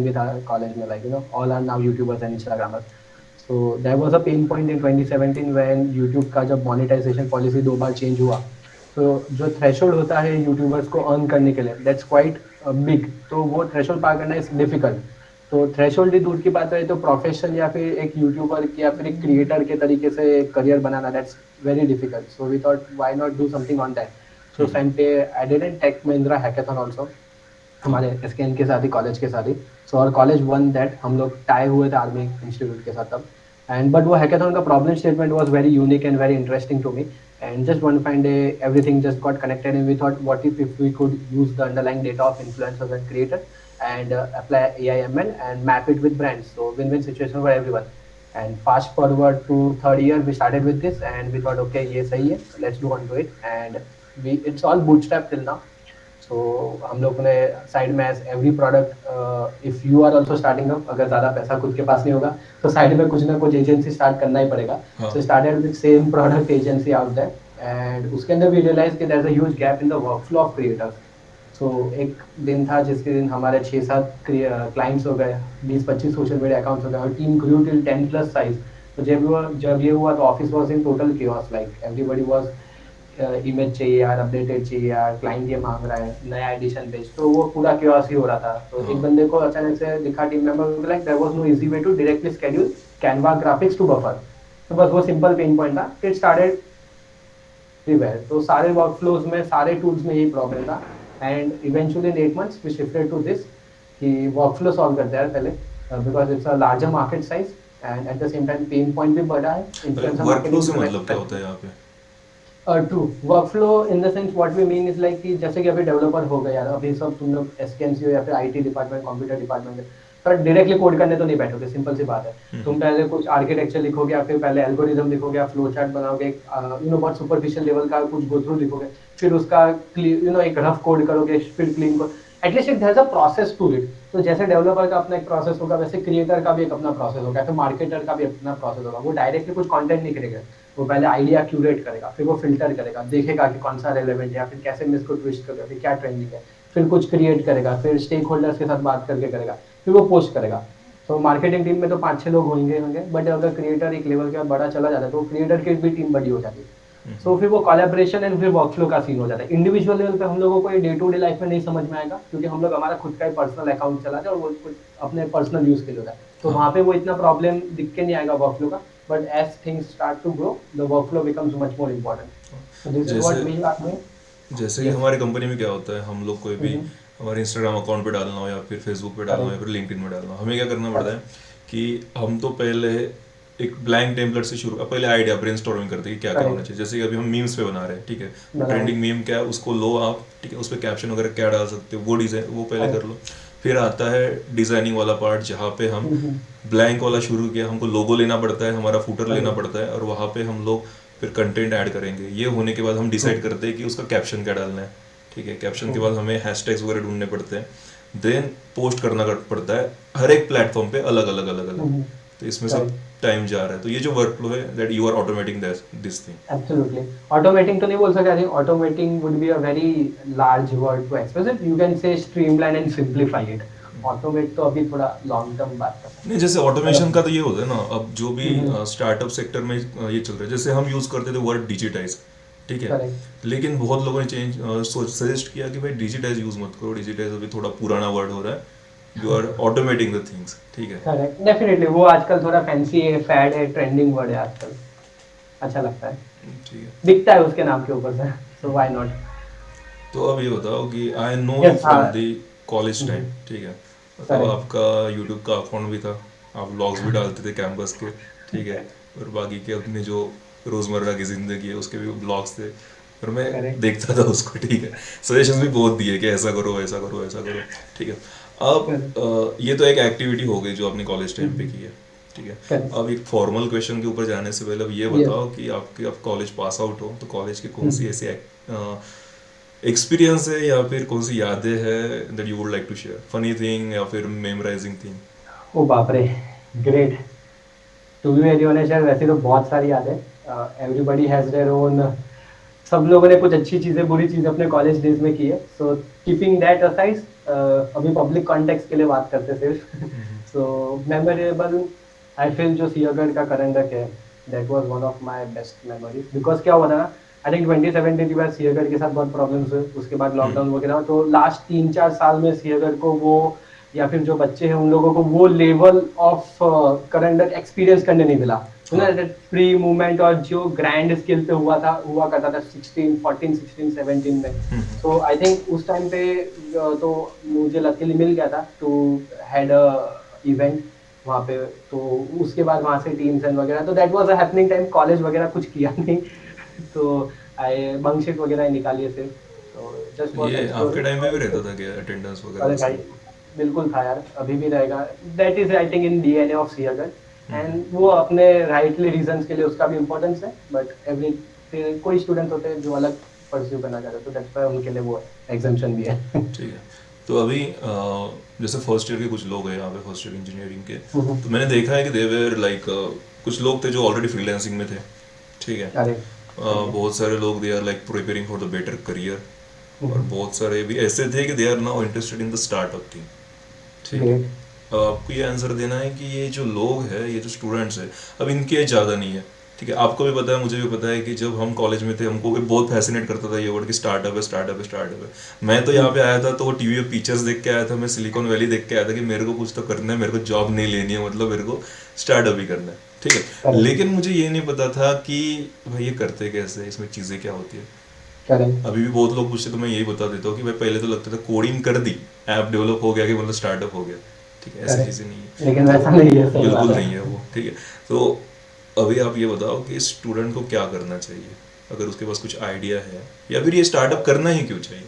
with our college में like all are now YouTubers and Instagrammers. So there was a pain point in 2017 when YouTube का जब monetization policy 2 बार change हुआ, तो जो threshold होता है YouTubers को earn करने के लिए that's quite big, तो वो threshold पार करना is difficult. तो थ्रेशोल्ड ही दूर की बात है, तो प्रोफेशन या फिर एक यूट्यूबर या फिर एक क्रिएटर के तरीके से करियर बनाना that's very difficult. So we thought why not do something on that. So उस टाइम पे I did an Tech Mahindra hackathon also, हमारे एसकेएन के साथ ही, कॉलेज के साथ ही. सो और कॉलेज वन दैट, हम लोग टाई हुए थे आर्मी इंस्टीट्यूट के साथ तब. एंड बट वो हैकेथॉन का problem statement was very unique and very interesting to me. And just one fine day, everything just got connected, and we thought, what if we could use the underlying data of influencers and creators and apply AI/ML and map it with brands? So win-win situation for everyone. And fast forward to third year, we started with this, and we thought, okay, ये सही है, let's do on to it. And it's all bootstrap till now. सो हम लोग ने side में as every product, if you are also starting up, अगर ज़्यादा पैसा खुद के पास नहीं होगा तो साइड में कुछ ना कुछ एजेंसी स्टार्ट करना ही पड़ेगा. So started with same product agency out that, and उसके अंदर वी रियलाइज कि there is a huge gap in the workflow of creators. So एक दिन था जिसके दिन हमारे 6-7 क्लाइंट्स हो गए, 20-25 सोशल मीडिया अकाउंट्स हो गए, और टीम ग्रू टिल 10 प्लस साइज. तो जब ये हुआ तो office was in total chaos, like everybody was image चाहिए यार, अपडेटेड चाहिए यार, क्लाइंट ये मांग रहा है नया एडिशन पेज, तो वो पूरा क्यूआस ही हो रहा था. तो एक बंदे को अचानक से दिखा team member, like there was no easy way to directly schedule Canva graphics to Buffer. तो बस वो सिंपल पेन पॉइंट था. इट स्टार्टेड एवरीवेयर, तो सारे वर्कफ्लोज में, सारे टूल्स में यही प्रॉब्लम था. And eventually in 8 months we shifted to this कि वर्कफ्लो सॉल्व करते हैं पहले, because it's a larger market size and at the same time pain point भी बड़ा है. इन्फ्लुएंसर वर्कफ्लो मार्केटिंग से मतलब क्या होता है यहाँ पे? True workflow in the sense what we mean is like कि जैसे कि अभी डेवलपर हो गए यार, अभी सब तुम लोग एसकेएमसी हो या फिर आईटी डिपार्टमेंट, कंप्यूटर डिपार्टमेंट है, पर डायरेक्टली कोड करने तो नहीं बैठोगे, सिंपल सी बात है. तुम पहले कुछ आर्किटेक्चर लिखोगे, या फिर पहले एल्गोरिदम लिखोगे, या फ्लो चार्ट बनाओगे, बहुत सुपरफिशियल लेवल का कुछ गो थ्रू लिखोगे, फिर उसका एक रफ कोड करोगे, फिर clean code. At least it has a process to it. तो जैसे डेवलपर का अपना एक प्रोसेस होगा, वैसे क्रिएटर का भी एक अपना प्रोसेस होगा, फिर मार्केटर का भी अपना प्रोसेस होगा. वो डायरेक्टली कुछ कंटेंट नहीं करेगा, वो पहले आइडिया क्यूरेट करेगा, फिर वो फिल्टर करेगा, देखेगा कि कौन सा रेलेवेंट है, या फिर कैसे मैं इसको ट्विस्ट करूँ, फिर क्या ट्रेंडिंग है, फिर कुछ क्रिएट करेगा, फिर स्टेक होल्डर्स के साथ बात करके करेगा, फिर वो पोस्ट करेगा. तो मार्केटिंग टीम में तो 5-6 लोग होंगे, बट अगर क्रिएटर एक लेवल के बाद बड़ा चला जाता है, तो क्रिएटर की भी टीम बड़ी हो जाती है. सो फिर वो कोलैबोरेशन एंड फिर वर्कफ्लो का सीन हो जाता है. इंडिविजुअल लेवल पे हम लोगों को ये डे टू डे लाइफ में नहीं समझ में आएगा, क्योंकि हम लोग, हमारा खुद का ही पर्सनल अकाउंट चलाते हैं, और वो कुछ अपने पर्सनल यूज के लिए होता है, तो वहाँ पे वो इतना प्रॉब्लम दिख के नहीं आएगा वर्कफ्लो का. But as things start to grow, the workflow becomes much more important. So this is what जैसे वी आर डूइंग. जैसे कि यस. हमारी कंपनी में क्या होता है, हम लोग कोई भी हमारे इंस्टाग्राम अकाउंट पे डालना हो या फिर फेसबुक पे डालना हो या करेक्ट. फिर लिंक्डइन में डालना हो, हमें क्या करना पड़ता है कि हम तो पहले एक ब्लैंक टेम्पलेट से शुरू, पहले आइडिया ब्रेनस्टॉर्मिंग करते हैं कि क्या क्या होना करेक्ट. चाहिए. जैसे कि अभी हम मीम्स पे बना रहे हैं, ठीक है, तो बराबर. ट्रेंडिंग मीम क्या है उसको लो आप, ठीक है, उस पर कैप्शन वगैरह क्या डाल सकते हो वो डिज़ाइन वो पहले कर करेक्ट. लो. फिर आता है डिज़ाइनिंग वाला पार्ट, जहाँ पे हम ब्लैंक वाला शुरू किया, हमको लोगो लेना पड़ता है, हमारा फुटर लेना करेक्ट. पड़ता है, और वहाँ पे हम लोग फिर कंटेंट ऐड करेंगे. ये होने के बाद हम ट्रू. डिसाइड करते हैं कि उसका कैप्शन क्या डालना है, ठीक है. Caption true. के बाद हमें हैशटैग्स वगैरह ढूंढने पड़ते हैं, देन पोस्ट करना पड़ता है हर एक प्लेटफॉर्म पे अलग अलग अलग अलग. तो इसमें सब करेक्ट. टाइम जा रहा है. तो ये जो वर्क फ्लो है, that you are automating this thing. Absolutely. Automating तो नहीं बोल सकते. I think automating would be a very large word to express it. You can say streamline and simplify it. Automate तो अभी थोड़ा long term बात कर सकते नहीं, हैं. जैसे ऑटोमेशन मतलब का तो ये होता है ना, अब जो भी स्टार्टअप सेक्टर में ये चल रहा है, जैसे हम यूज़ करते थे वर्ड डिजिटाइज, ठीक है, करेक्ट. लेकिन बहुत लोगों ने सजेस्ट किया कि भाई डिजिटाइज यूज़ मत करो, डिजिटाइज अभी थोड़ा पुराना वर्ड हो रहा है, you are automating the things, ठीक है. करेक्ट. डेफिनेटली वो आजकल थोड़ा फैंसी है, फैड है, ट्रेंडिंग वर्ड है आजकल. अच्छा लगता है, ठीक है. दिखता है उसके नाम के ऊपर से. सो व्हाई नॉट. तो अब ये बताओ कि आई नो यू यस. हाँ. फ्रॉम द कॉलेज टाइम, ठीक है, मतलब करेक्ट. आपका यूट्यूब का अकाउंट भी था, आप व्लॉग्स भी डालते थे कैंपस के, ठीक है, और बाकी के अपने जो रोज़मर्रा की ज़िंदगी है उसके भी ब्लॉग्स थे, और मैं करेक्ट. देखता था उसको, ठीक है. सजेशंस भी बहुत दिए कि ऐसा करो ऐसा करो ऐसा करो, ठीक है. अब करेक्ट. ये तो एक एक्टिविटी हो गई जो आपने कॉलेज टाइम पे की है, ठीक है. करेक्ट. अब एक फॉर्मल क्वेश्चन के ऊपर जाने से पहले अब ये यस. बताओ कि आपके आप कॉलेज पास आउट हो तो कॉलेज की कौन सी ऐसी एक्सपीरियंस है या फिर कौन सी यादें हैं that you would like to share, funny thing या फिर मेमोराइजिंग थिंग. ओ बाप रे. Great. To be very honest यार, वैसे तो बहुत सारी यादें. एवरीबॉडी हैज देयर ओन सब लोगों ने कुछ अच्छी चीजें बुरी चीजें अपने कॉलेज डेज में की है, सो कीपिंग दैट असाइड, अभी पब्लिक कॉन्टेक्स्ट के लिए बात करते सिर्फ। सो मेमोरेबल, आई फील जो सियागढ़ का करंडक है, that was one of my best memories. Because क्या हुआ था ना, आई थिंक 2017 के बाद सियागढ़ के साथ बहुत प्रॉब्लम्स हुए, उसके बाद लॉकडाउन वगैरह, तो लास्ट 3-4 साल में सियागढ़ को वो, या फिर जो बच्चे हैं उन लोगों को वो लेवल ऑफ करंडक एक्सपीरियंस करने नहीं मिला। हाँ। फ्री मूवमेंट और जो ग्रैंड स्केल पे हुआ करता था 16, 14, 16, 17 में। सो आई थिंक उस टाइम पे तो मुझे लकीली मिल गया था टू हैड अ इवेंट वहाँ पे। तो उसके बाद वहाँ से टीम्स एंड वगैरह, तो that was a happening time. College वगैरह कुछ किया नहीं। तो आई बंक शीट वगैरह ही निकाली है सिर्फ, तो जस्ट वाज ये आपके टाइम पे भी एक्सप्लोरिंग। रहता था क्या अटेंडेंस वगैरह अरे वो भाई सब? बिल्कुल था यार, अभी भी रहेगा। That is I think in DNA of Siyagarh. And वो अपने राइटली रीजंस के लिए उसका भी इम्पोर्टेंस है, बट एवरी फिर कोई स्टूडेंट्स होते हैं जो अलग परस्यू करना चाहते हैं, तो दैट्स व्हाई उनके लिए वो एग्जाम्पशन भी है। ठीक है। तो अभी जैसे फर्स्ट ईयर के कुछ लोग हैं यहाँ पे, फर्स्ट ईयर इंजीनियरिंग के, तो मैंने देखा है कि देवर लाइक कुछ लोग थे जो ऑलरेडी फ्रीलांसिंग में थे, ठीक है। अरे सही है। बहुत सारे लोग they are like preparing for the better career, और बहुत सारे भी ऐसे थे कि they are now interested in the startup thing, ठीक है। ग्रेट। आपको ये आंसर देना है कि ये जो लोग हैं, ये जो स्टूडेंट्स हैं, अब इनकी एज ज़्यादा नहीं है, ठीक है। आपको भी पता है, मुझे भी पता है कि जब हम कॉलेज में थे हमको भी बहुत फैसिनेट करता था ये वर्ड कि स्टार्टअप है, स्टार्टअप है, स्टार्टअप है। मैं तो यहाँ पे आया था तो वो टीवी पे पिक्चर्स देख के आया था, मैं सिलिकॉन वैली देख के आया था कि मेरे को कुछ तो करना है, मेरे को जॉब नहीं लेनी है, मतलब मेरे को स्टार्टअप ही करना है, ठीक है। करेक्ट। लेकिन मुझे ये नहीं पता था कि भाई ये करते कैसे हैं, इसमें चीज़ें क्या होती है। करेक्ट। अभी भी बहुत लोग पूछते तो मैं यही बता देता हूँ कि भाई पहले तो लगता था कोडिंग कर दी, ऐप डेवलप हो गया कि मतलब स्टार्टअप हो गया, ठीक है। ऐसी चीज़ें नहीं करेक्ट, है, लेकिन तो वैसा नहीं है, सही बात बिल्कुल है। नहीं है वो, ठीक है। तो अभी आप ये बताओ कि स्टूडेंट को क्या करना चाहिए, अगर उसके पास कुछ आइडिया है, या फिर ये स्टार्टअप करना ही क्यों चाहिए।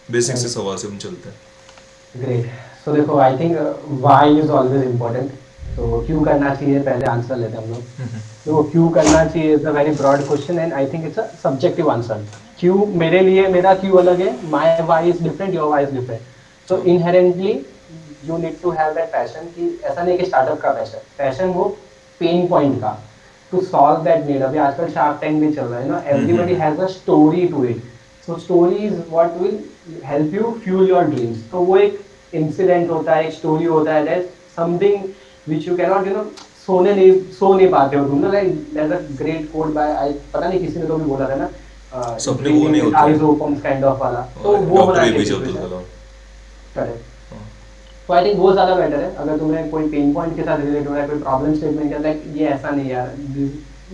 बेसिक से राइट। सवाल से हम चलते हैं। ग्रेट। सो देखो, I think why is always important. तो क्यों करना चाहिए, पहले आंसर लेते हैं हम लोग। देखो, क्यों करना चाहिए is a very broad question, and I think it's a subjective answer. क्यों मेरे लिए, मेरा क्यों अलग है, my why is different, your why is different. So हाँ। Inherently you need to have that passion, कि ऐसा नहीं कि स्टार्टअप का पैशन, पैशन वो पेन पॉइंट का, टू सॉल्व दैट नीड। अभी आजकल शार्क टैंक भी चल रहा है ना, everybody has a story to it. So story is what will help you fuel your dreams. तो वो एक इंसिडेंट होता है, एक स्टोरी होता है, that something which you cannot सो नहीं पाते हो तुम ना। Like that's a great quote by, I पता नहीं किसी ने तो भी बोला था ना, सपने वो ड्रीमिंग नहीं विद होते आईज हैं। ओपन काइंड ऑफ वाला, तो वो डॉक्टर होना एपीजे चाहिए अब्दुल सिचुएशन। कलाम। करेक्ट। हाँ। तो आई थिंक वो ज्यादा बेटर है। अगर तुम्हें कोई पेन पॉइंट के साथ रिलेट हो रहा है, कोई प्रॉब्लम स्टेटमेंट है, लाइक ये ऐसा नहीं यार,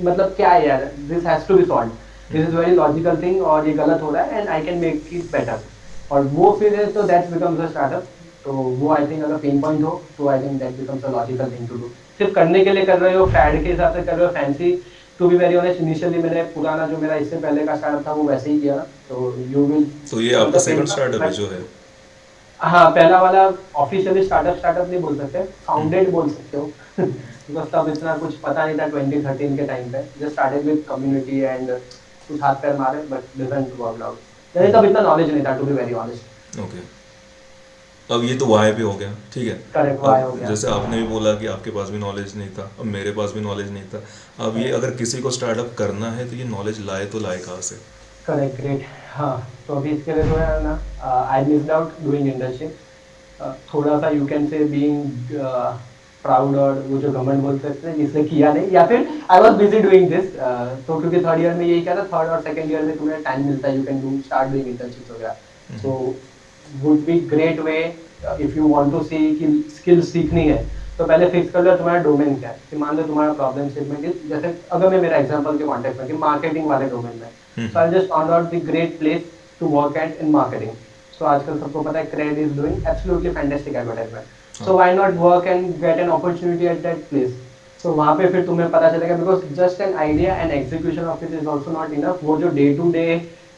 मतलब क्या है यार, this has to be solve, this is very logical thing, और ये गलत हो रहा है and I can make it better, और वो फिर है, तो दैट्स बिकम्स अ स्टार्टअप। तो वो आई थिंक अगर पेन पॉइंट हो, तो I think that becomes a logical thing to do. सिर्फ करने के लिए कर रहे हो, फैड के हिसाब से कर रहे हो, fancy. To be very honest, initially मैंने पुराना जो मेरा इससे पहले का स्टार्टअप था वो वैसे ही किया ना, तो यू विल, तो ये आपका मतलब सेकंड मेरे स्टार्टअप है पास, जो है? हाँ पहला वाला ऑफिशियली स्टार्टअप स्टार्टअप नहीं बोल सकते, फाउंडेड बोल सकते हो। बिकॉज तब इतना कुछ पता नहीं था 2013 के टाइम पे, just started with community and कुछ हाथ पैर मारे, बट डिडंट वर्क आउट। नहीं, तब इतना नॉलेज नहीं था, to be very honest. Okay. अब ये तो वाई पे हो गया, ठीक है। करेक्ट, वाई अब हो गया। जैसे आपने भी बोला कि आपके पास भी नॉलेज नहीं था, अब मेरे पास भी नॉलेज नहीं था। अब ये अगर किसी को स्टार्टअप करना है तो ये नॉलेज लाए तो लाए कहाँ से? Correct, great. हाँ, तो अभी इसके लिए जो है ना, I missed out doing internship. थोड़ा सा यू कैन से बीइंग प्राउड, और वो जो घमंड बोल सकते हैं, इसलिए किया नहीं, या फिर I was busy doing this. तो क्योंकि थर्ड ईयर में यही क्या था, थर्ड और सेकंड ईयर में तुम्हें टाइम मिलता है, you can do start doing internship वगैरह। So would be great way, if you want to see कि स्किल सीखनी है, तो पहले फिक्स कर लो तुम्हारा डोमेन क्या है। कि मान लो तुम्हारा प्रॉब्लम स्टेटमेंट, जैसे अगर मैं मेरा एग्जांपल के कॉन्टेक्स्ट में कि मार्केटिंग वाले डोमेन में, so I just found out the great place to work at in marketing. So आजकल सबको पता है Cred is doing absolutely fantastic advertisement. So why not work and get an opportunity at that place. So वहाँ पे फिर तुम्हें पता चलेगा, because just an idea and execution of it is also not enough. वो जो डे टू डे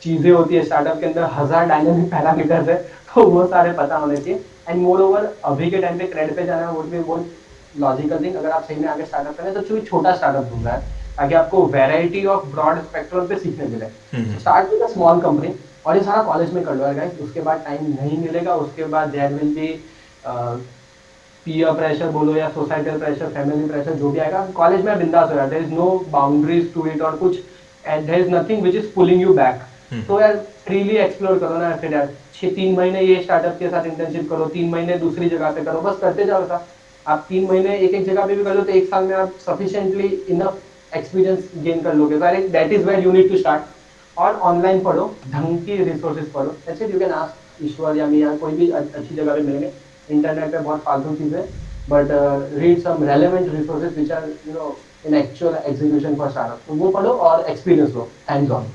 चीजें होती है स्टार्टअप के अंदर, 1000 डायनेमिक पैरामीटर्स है, तो वो सारे पता होने चाहिए। एंड मोर ओवर, अभी के टाइम पे क्रेड पे जाना वुड बी बहुत लॉजिकल थिंग। अगर आप सही में आगे स्टार्टअप करें, तो चूंकि छोटा स्टार्टअप ढूंढ रहा है, ताकि आपको वैरायटी ऑफ ब्रॉड स्पेक्ट्रम पे सीखने मिले। So start with a small company, और ये सारा कॉलेज में कर लो यार गाइस। उसके बाद टाइम नहीं मिलेगा, उसके बाद there will be peer pressure बोलो या सोसाइटल प्रेशर, फैमिली प्रेशर, जो भी आएगा, कॉलेज में बिंदास हो जाता है, there is no boundaries to it, और कुछ and there is nothing which is pulling you back. Hmm. तो यार फ्रीली एक्सप्लोर करो ना फिर यार, 6 3 महीने ये स्टार्टअप के साथ इंटर्नशिप करो, 3 महीने दूसरी जगह पे करो, बस करते जाओ ऐसा। आप 3 महीने एक एक जगह पे भी कर लो तो एक साल में आप सफिशिएंटली इनफ एक्सपीरियंस गेन कर लोगे। I think that is where you need to start. और ऑनलाइन पढ़ो, ढंग की रिसोर्सेज पढ़ो, that's it. You can ask Ishwar या मी या कोई भी अच्छी जगह पे मिलेंगे। इंटरनेट पे बहुत फालतू चीजें, but read some relevant resources which are in actual execution for startup. तो वो पढ़ो और एक्सपीरियंस लो हैंड्स ऑन।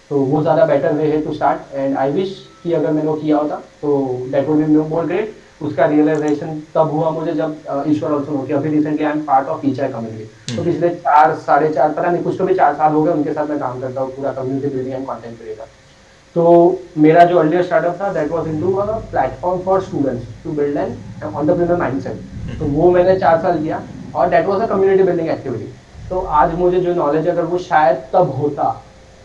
तो वो ज़्यादा बेटर वे है to start. And I wish कि अगर मैंने वो किया होता तो that would be more great. उसका रियलाइजेशन तब हुआ मुझे जब ईश्वर ऑल्सो नो कि अभी recently I am part of eChai community. तो पिछले 4 साढ़े 4 पता नहीं कुछ तो भी 4 साल हो गए उनके साथ मैं काम करता हूँ, पूरा community building and content creator. तो मेरा जो अर्लियर स्टार्टअप था that was into a platform for students to build an entrepreneur mindset. तो वो मैंने 4 साल किया और that was a community building activity. तो आज मुझे जो नॉलेज अगर वो शायद तब होता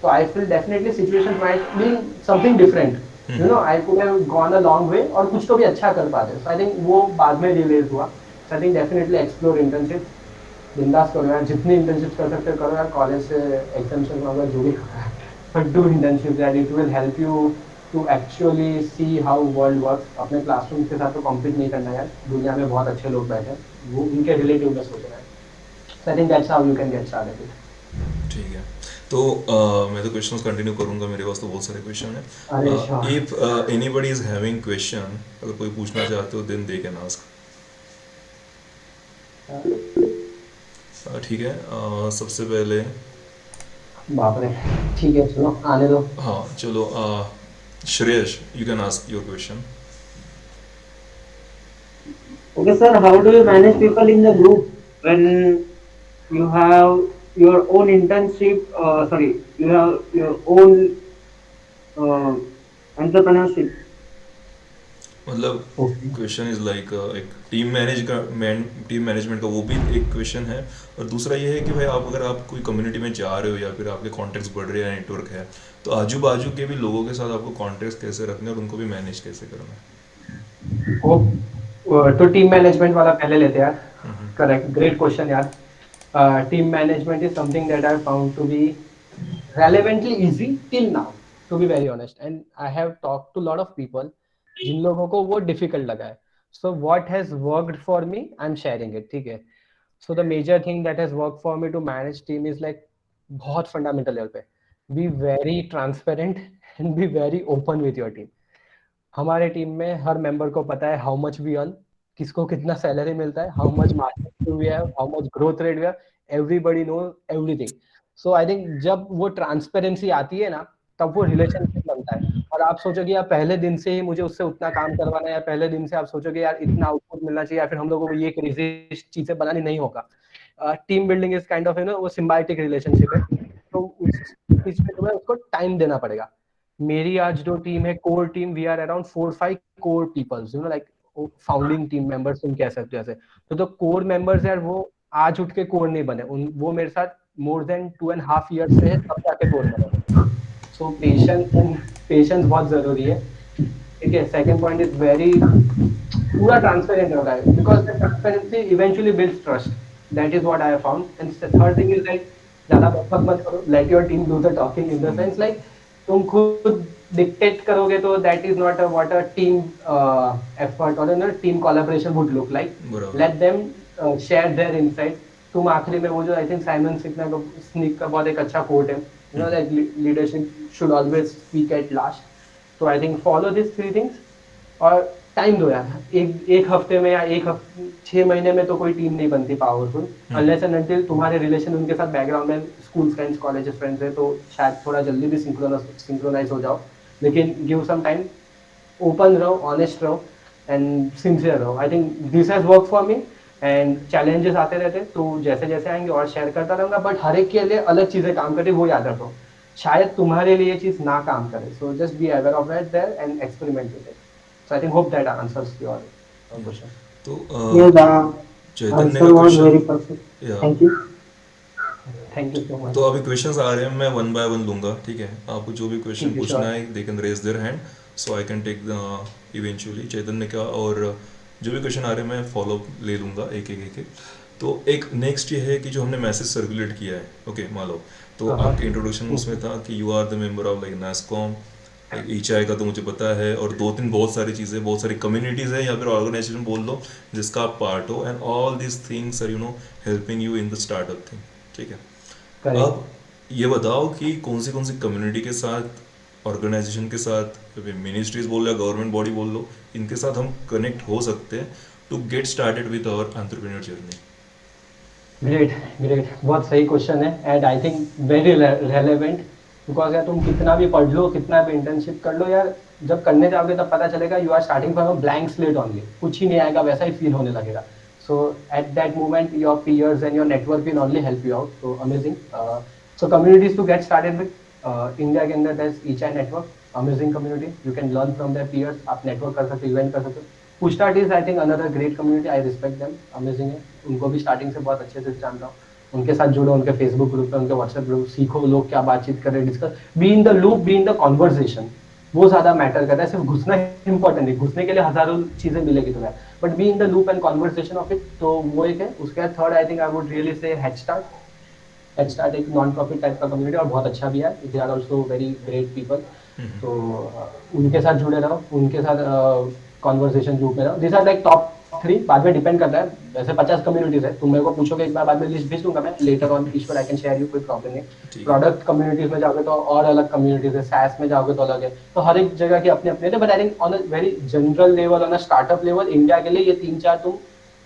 तो I feel definitely situation might be something different. I could have gone a long way और कुछ तो भी अच्छा कर पाते। सो आई थिंक वो बाद में रियलाइज हुआ। So I think definitely explore internship, बिंदास करो यार, जितनी इंटर्नशिप कर सकते हो करो यार, कॉलेज से एग्जामेशन वगैरह जो भी करो यार, बट डू इंटर्नशिप यार, it will help you to actually see how world works. अपने क्लासरूम के साथ तो कॉम्पीट नहीं करना यार, दुनिया में बहुत अच्छे लोग बैठे हैं, वो उनके रिलेटिव में सोचना है। So I think that's how you can get started. ठीक है। तो मैं तो क्वेश्चंस कंटिन्यू करूंगा, मेरे पास तो बहुत सारे क्वेश्चन अरे हैं। Sure. If anybody is having question, अगर कोई पूछना चाहते हो देन दे कैन आस्क। ठीक है। सबसे पहले बाप रे, ठीक है चलो आने दो। हाँ चलो, Shreyas you can ask your question. Okay, sir, how do you manage people in the group when you have your own internship? Sorry, you have your own uh, entrepreneurship. मतलब ओके। क्वेश्चन इज लाइक एक team management का वो भी एक question है, और दूसरा ये है कि भाई आप अगर आप कोई कम्युनिटी में जा रहे हो या फिर आपके कॉन्टेक्ट्स बढ़ रहे हैं, नेटवर्क है, तो आजू बाजू के भी लोगों के साथ आपको कॉन्टेक्ट्स कैसे रखने हैं और उनको भी मैनेज कैसे करना है। ओ, तो टीम मैनेजमेंट वाला पहले लेते हैं यार। हम्म। करेक्ट, ग्रेट क्वेश्चन यार। Team management is something that I found to be relevantly easy till now, to be very honest, and I have talked to a lot of people जिन लोगों को वो डिफिकल्ट लगा है। So what has worked for me I am sharing it, ठीक है। So the major thing that has work for me to manage team is like बहुत fundamental level पे, be very transparent and be very open with your team. हमारे team में हर member को पता है हाउ मच वी अर्न, किसको कितना सैलरी मिलता है, how much market we have, how much growth rate we have, everybody know everything. So I think जब वो ट्रांसपेरेंसी आती है ना, तब वो रिलेशनशिप बनता है। और आप सोचोगे यार पहले दिन से ही मुझे उससे उतना काम करवाना है, या पहले दिन से आप सोचोगे यार इतना आउटपुट मिलना चाहिए, या फिर हम लोगों को ये क्रेजी चीजें बनानी नहीं होगा। Team building is kind of वो सिम्बायोटिक रिलेशनशिप है। तो उस चीज पे तुम्हें उसको टाइम देना पड़ेगा। मेरी आज जो टीम है, core team, we are around 4 5 core peoples, like founding team members तुम कह सकते हो ऐसे। तो कोर मेंबर्स यार वो आज उठ के कोर नहीं बने, वो मेरे साथ मोर देन 2.5 years से है, तब जाके कोर बने। सो पेशेंस बहुत जरूरी है, ठीक है। सेकंड पॉइंट इज वेरी, पूरा ट्रांसपेरेंट होता है, because the transparency eventually builds trust. That is what I have found. And third thing is like ज्यादा बकबक मत करो, let your team do the talking, in the sense like तुम खुद dictate करोगे तो that is not what a team effort और team collaboration would look like. बराबर। Let them share their insight. तुम आखिरी में वो जो आई थिंक साइमन सिनेक का बहुत एक अच्छा कोट है, that leadership should always speak at last. तो I think follow this 3 things और टाइम दो यार। एक हफ्ते में या 6 महीने में तो कोई टीम नहीं बनती पावरफुल, अनलेस एंड अनटिल तुम्हारे रिलेशन उनके साथ बैकग्राउंड में स्कूल फ्रेंड्स, कॉलेज फ्रेंड्स है, तो शायद थोड़ा जल्दी भी सिंक्रोनाइज हो जाओ। लेकिन गिव सम टाइम, ओपन रहो, ऑनेस्ट रहो एंड सिंसियर रहो। आई think this has work for me. And challenges आते रहते हैं, तो जैसे जैसे आएंगे और शेयर करता रहूंगा, बट हर एक के लिए अलग चीजें काम करती है, वो याद रखो। शायद तुम्हारे लिए ये चीज ना काम करे, so just be aware of it there and experiment with it. So I think hope that answers your question. तो Yes, the चैतन्य का answer was question, very perfect. या Thank you. Thank you so much. तो अभी questions आ रहे हैं, मैं one by one लूंगा, ठीक है। आपको जो भी क्वेश्चन ठीक है, पूछना श्योर। है they can raise their hand, so I can take eventually Chaitanya का, और जो भी क्वेश्चन आ रहे हैं मैं फॉलो ले लूंगा एक एक एक एक। तो एक नेक्स्ट ये है कि जो हमने मैसेज सर्कुलेट किया है, ओके मान लो तो हाँ, हाँ। आपके इंट्रोडक्शन उसमें था कि you are the member of like NASSCOM, like eChai का तो मुझे पता है, और दो तीन बहुत सारी चीज़ें, बहुत सारी कम्युनिटीज़ है या फिर ऑर्गेनाइजेशन बोल लो जिसका आप पार्ट हो, and all these things are helping you in the startup thing, ठीक है। करेक्ट। अब ये बताओ कि कौन सी कम्युनिटी के साथ, ऑर्गेनाइजेशन के साथ, मिनिस्ट्रीज बोल लो या गवर्नमेंट बॉडी बोल लो, इनके साथ हम कनेक्ट हो सकते हैं to get started with our entrepreneur journey. Great, great, बहुत सही क्वेश्चन है and I think very relevant. Because यार तुम कितना भी पढ़ लो, कितना भी इंटर्नशिप कर लो यार, जब करने जाओगे तब पता चलेगा you are starting from a blank slate only, कुछ ही नहीं आएगा, वैसा ही फील होने लगेगा। So at that moment your peers and your network will only help you out, so amazing. So communities to get started with, India के अंदर that's eChai network, amazing community, you can learn from their peers, आप network कर सकते हो, event कर सकते हो। Pushstart is I think another great community, I respect them, amazing है। उनको भी स्टार्टिंग से बहुत अच्छे से जान रहा हूँ, उनके साथ जुड़ो, उनके फेसबुक ग्रुप पे, उनके व्हाट्सएप ग्रुप, सीखो लोग क्या बातचीत कर रहे हैं, discuss, B in the loop, B in the conversation, वो ज्यादा मैटर करता है। सिर्फ घुसना इंपॉर्टेंट नहीं, घुसने के लिए हजारों चीजें मिलेगी तुम्हें, but be in the loop and conversation of it, तो वो एक है। उसके बाद third I think I would really say head start. Head start एक नॉन प्रॉफिट टाइप का कम्युनिटी और बहुत अच्छा भी है, they are also very great people. तो उनके साथ जुड़े रहो, उनके साथ कॉन्वर्सेशन ग्रुप में रहो, दिस आर लाइक टॉप 3। बाद में डिपेंड करता है, वैसे 50 कम्युनिटीज है, तुम मेरे को पूछोगे एक बार, बाद में लिस्ट भेज दूंगा मैं later on, Ishwar I can share you, कोई प्रॉब्लम नहीं। ठीक है। प्रोडक्ट कम्युनिटीज में जाओगे तो और अलग कम्युनिटीज है, सैस में जाओगे तो अलग है, तो हर एक जगह की अपने अपने, but I think on a very general level, on a startup level, India के लिए ये 3-4 तुम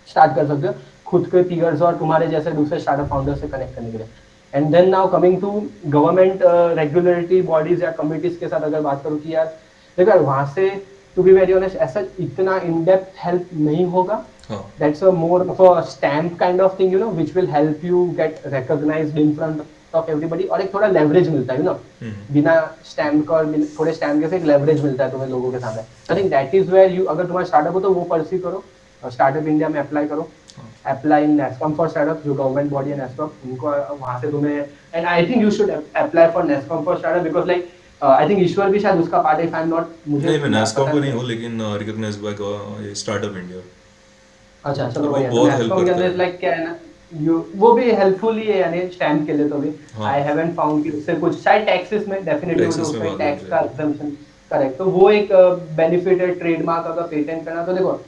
स्टार्ट कर सकते हो, खुद के पीयर्स और तुम्हारे जैसे दूसरे स्टार्टअप फाउंडर से कनेक्ट करने के लिए। And then now coming to government regulatory bodies या कमिटीज के साथ अगर बात करूँ कि यार देखो यार, वहां से टू बी वेरी ऑनेस्ट ऐसा इतना इन डेप्थ हेल्प नहीं होगा, हाँ। that's a more of a stamp kind of thing, which will help you get recognized in front of everybody, और एक थोड़ा लेवरेज मिलता है, बिना स्टैम्प का और थोड़े स्टैम्प के से एक लेवरेज मिलता है तुम्हें लोगों के सामने। I think that is where you, अगर तुम्हारा स्टार्टअप हो तो वो परस्यू करो, स्टार्टअप इंडिया में अप्लाई करो, apply in NASSCOM for startup, जो गवर्नमेंट बॉडी है NASSCOM, उनको वहां से तुम्हें, and I think you should apply for NASSCOM for startup, because like I think Ishwar भी शायद उसका पार्ट है, इफ आई एम नॉट, मुझे नहीं, मैं NASSCOM पता को नहीं नहीं है। हूँ, लेकिन रिकॉग्नाइज बाय स्टार्टअप इंडिया। अच्छा चलो मतलब वो बढ़िया, तो बहुत हेल्प NASSCOM के करता अंदर है। लाइक क्या है ना, यू वो भी हेल्पफुल ही है, यानी स्टैम्प के लिए तो भी हाँ। आई हैवंट फाउंड कि उससे कुछ, शायद टैक्सेस में डेफिनेटली वो जो टैक्सेस में उसमें बात टैक्स लग का जाएगी। एग्जम्पशन, करेक्ट, तो वो एक बेनिफिट है। ट्रेडमार्क अगर पेटेंट करना, तो देखो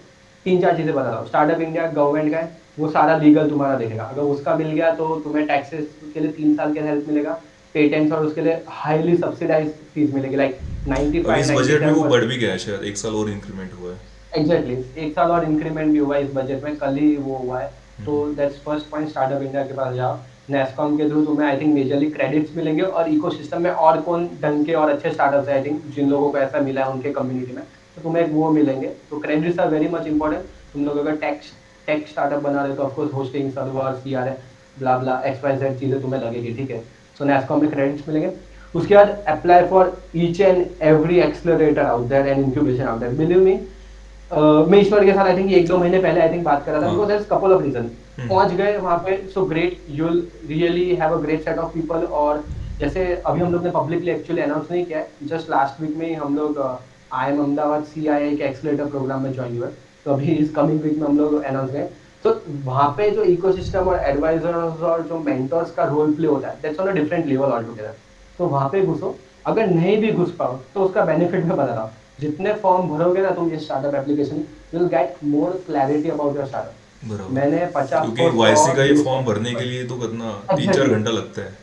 3-4 चीजें बता रहा हूँ, स्टार्टअप इंडिया गवर्नमेंट का है, वो सारा लीगल तुम्हारा देखेगा, अगर उसका मिल गया तो तुम्हें टैक्सेस के लिए 3 साल के हेल्प मिलेगा, पेटेंट्स और उसके लिए हाईली सब्सिडाइज फीस मिलेगी, लाइक अभी इस बजट में वो 95-97। बढ़ भी गया है, शायद 1 साल और इंक्रीमेंट हुआ है। एग्जैक्टली, 1 साल और इंक्रीमेंट भी हुआ है इस बजट में, कल ही वो हुआ है। तो that's first point, startup India के पास जाओ, NASSCOM के थ्रू तुम्हें आई थिंक मेजरली क्रेडिट्स मिलेंगे, और इकोसिस्टम में और कौन ढंग के और अच्छे स्टार्टअप्स है आई थिंक जिन लोगों को ऐसा मिला है उनके कम्युनिटी में, तो तुम्हें वो मिलेंगे। तो credits are very much important. तुम लोग अगर टेक स्टार्टअप बना रहे हो तो of course hosting, server, CRM, blah blah XYZ चीजें तुम्हें लगेगी, ठीक है। सो NASSCOM में क्रेडिट्स मिलेंगे। उसके बाद apply for each and every accelerator out there and incubation out there, believe me. मैं ईश्वर के साथ आई थिंक 1-2 महीने पहले आई थिंक बात कर रहा था, हाँ। Because there is couple of reason, पहुंच गए वहां पे, so great, you will really have a great set of people. और जैसे अभी हम लोग ने पब्लिकली एक्चुअली अनाउंस नहीं किया है, जस्ट लास्ट वीक में ही हम लोग IIM अहमदाबाद CII के एक्सलेटर प्रोग्राम में ज्वाइन हुए, तो अभी इस कमिंग वीक में हम लोग अनाउंस करें। तो वहां पे जो इकोसिस्टम और एडवाइजर्स और जो मेंटर्स का रोल प्ले होता है, that's on a different level all together. तो वहां पे घुसो, अगर नहीं भी घुस पाओ तो उसका बेनिफिट मैं बता रहा हूँ, जितने फॉर्म भरोगे ना तुम ये startup application, you will get more clarity about your startup. बराबर। मैंने 50 क्योंकि पोस्ट YC और का ये 200 फॉर्म भरने के पर, लिए तो कितना 3-4 एग्जैक्टली, घंटा लगता है।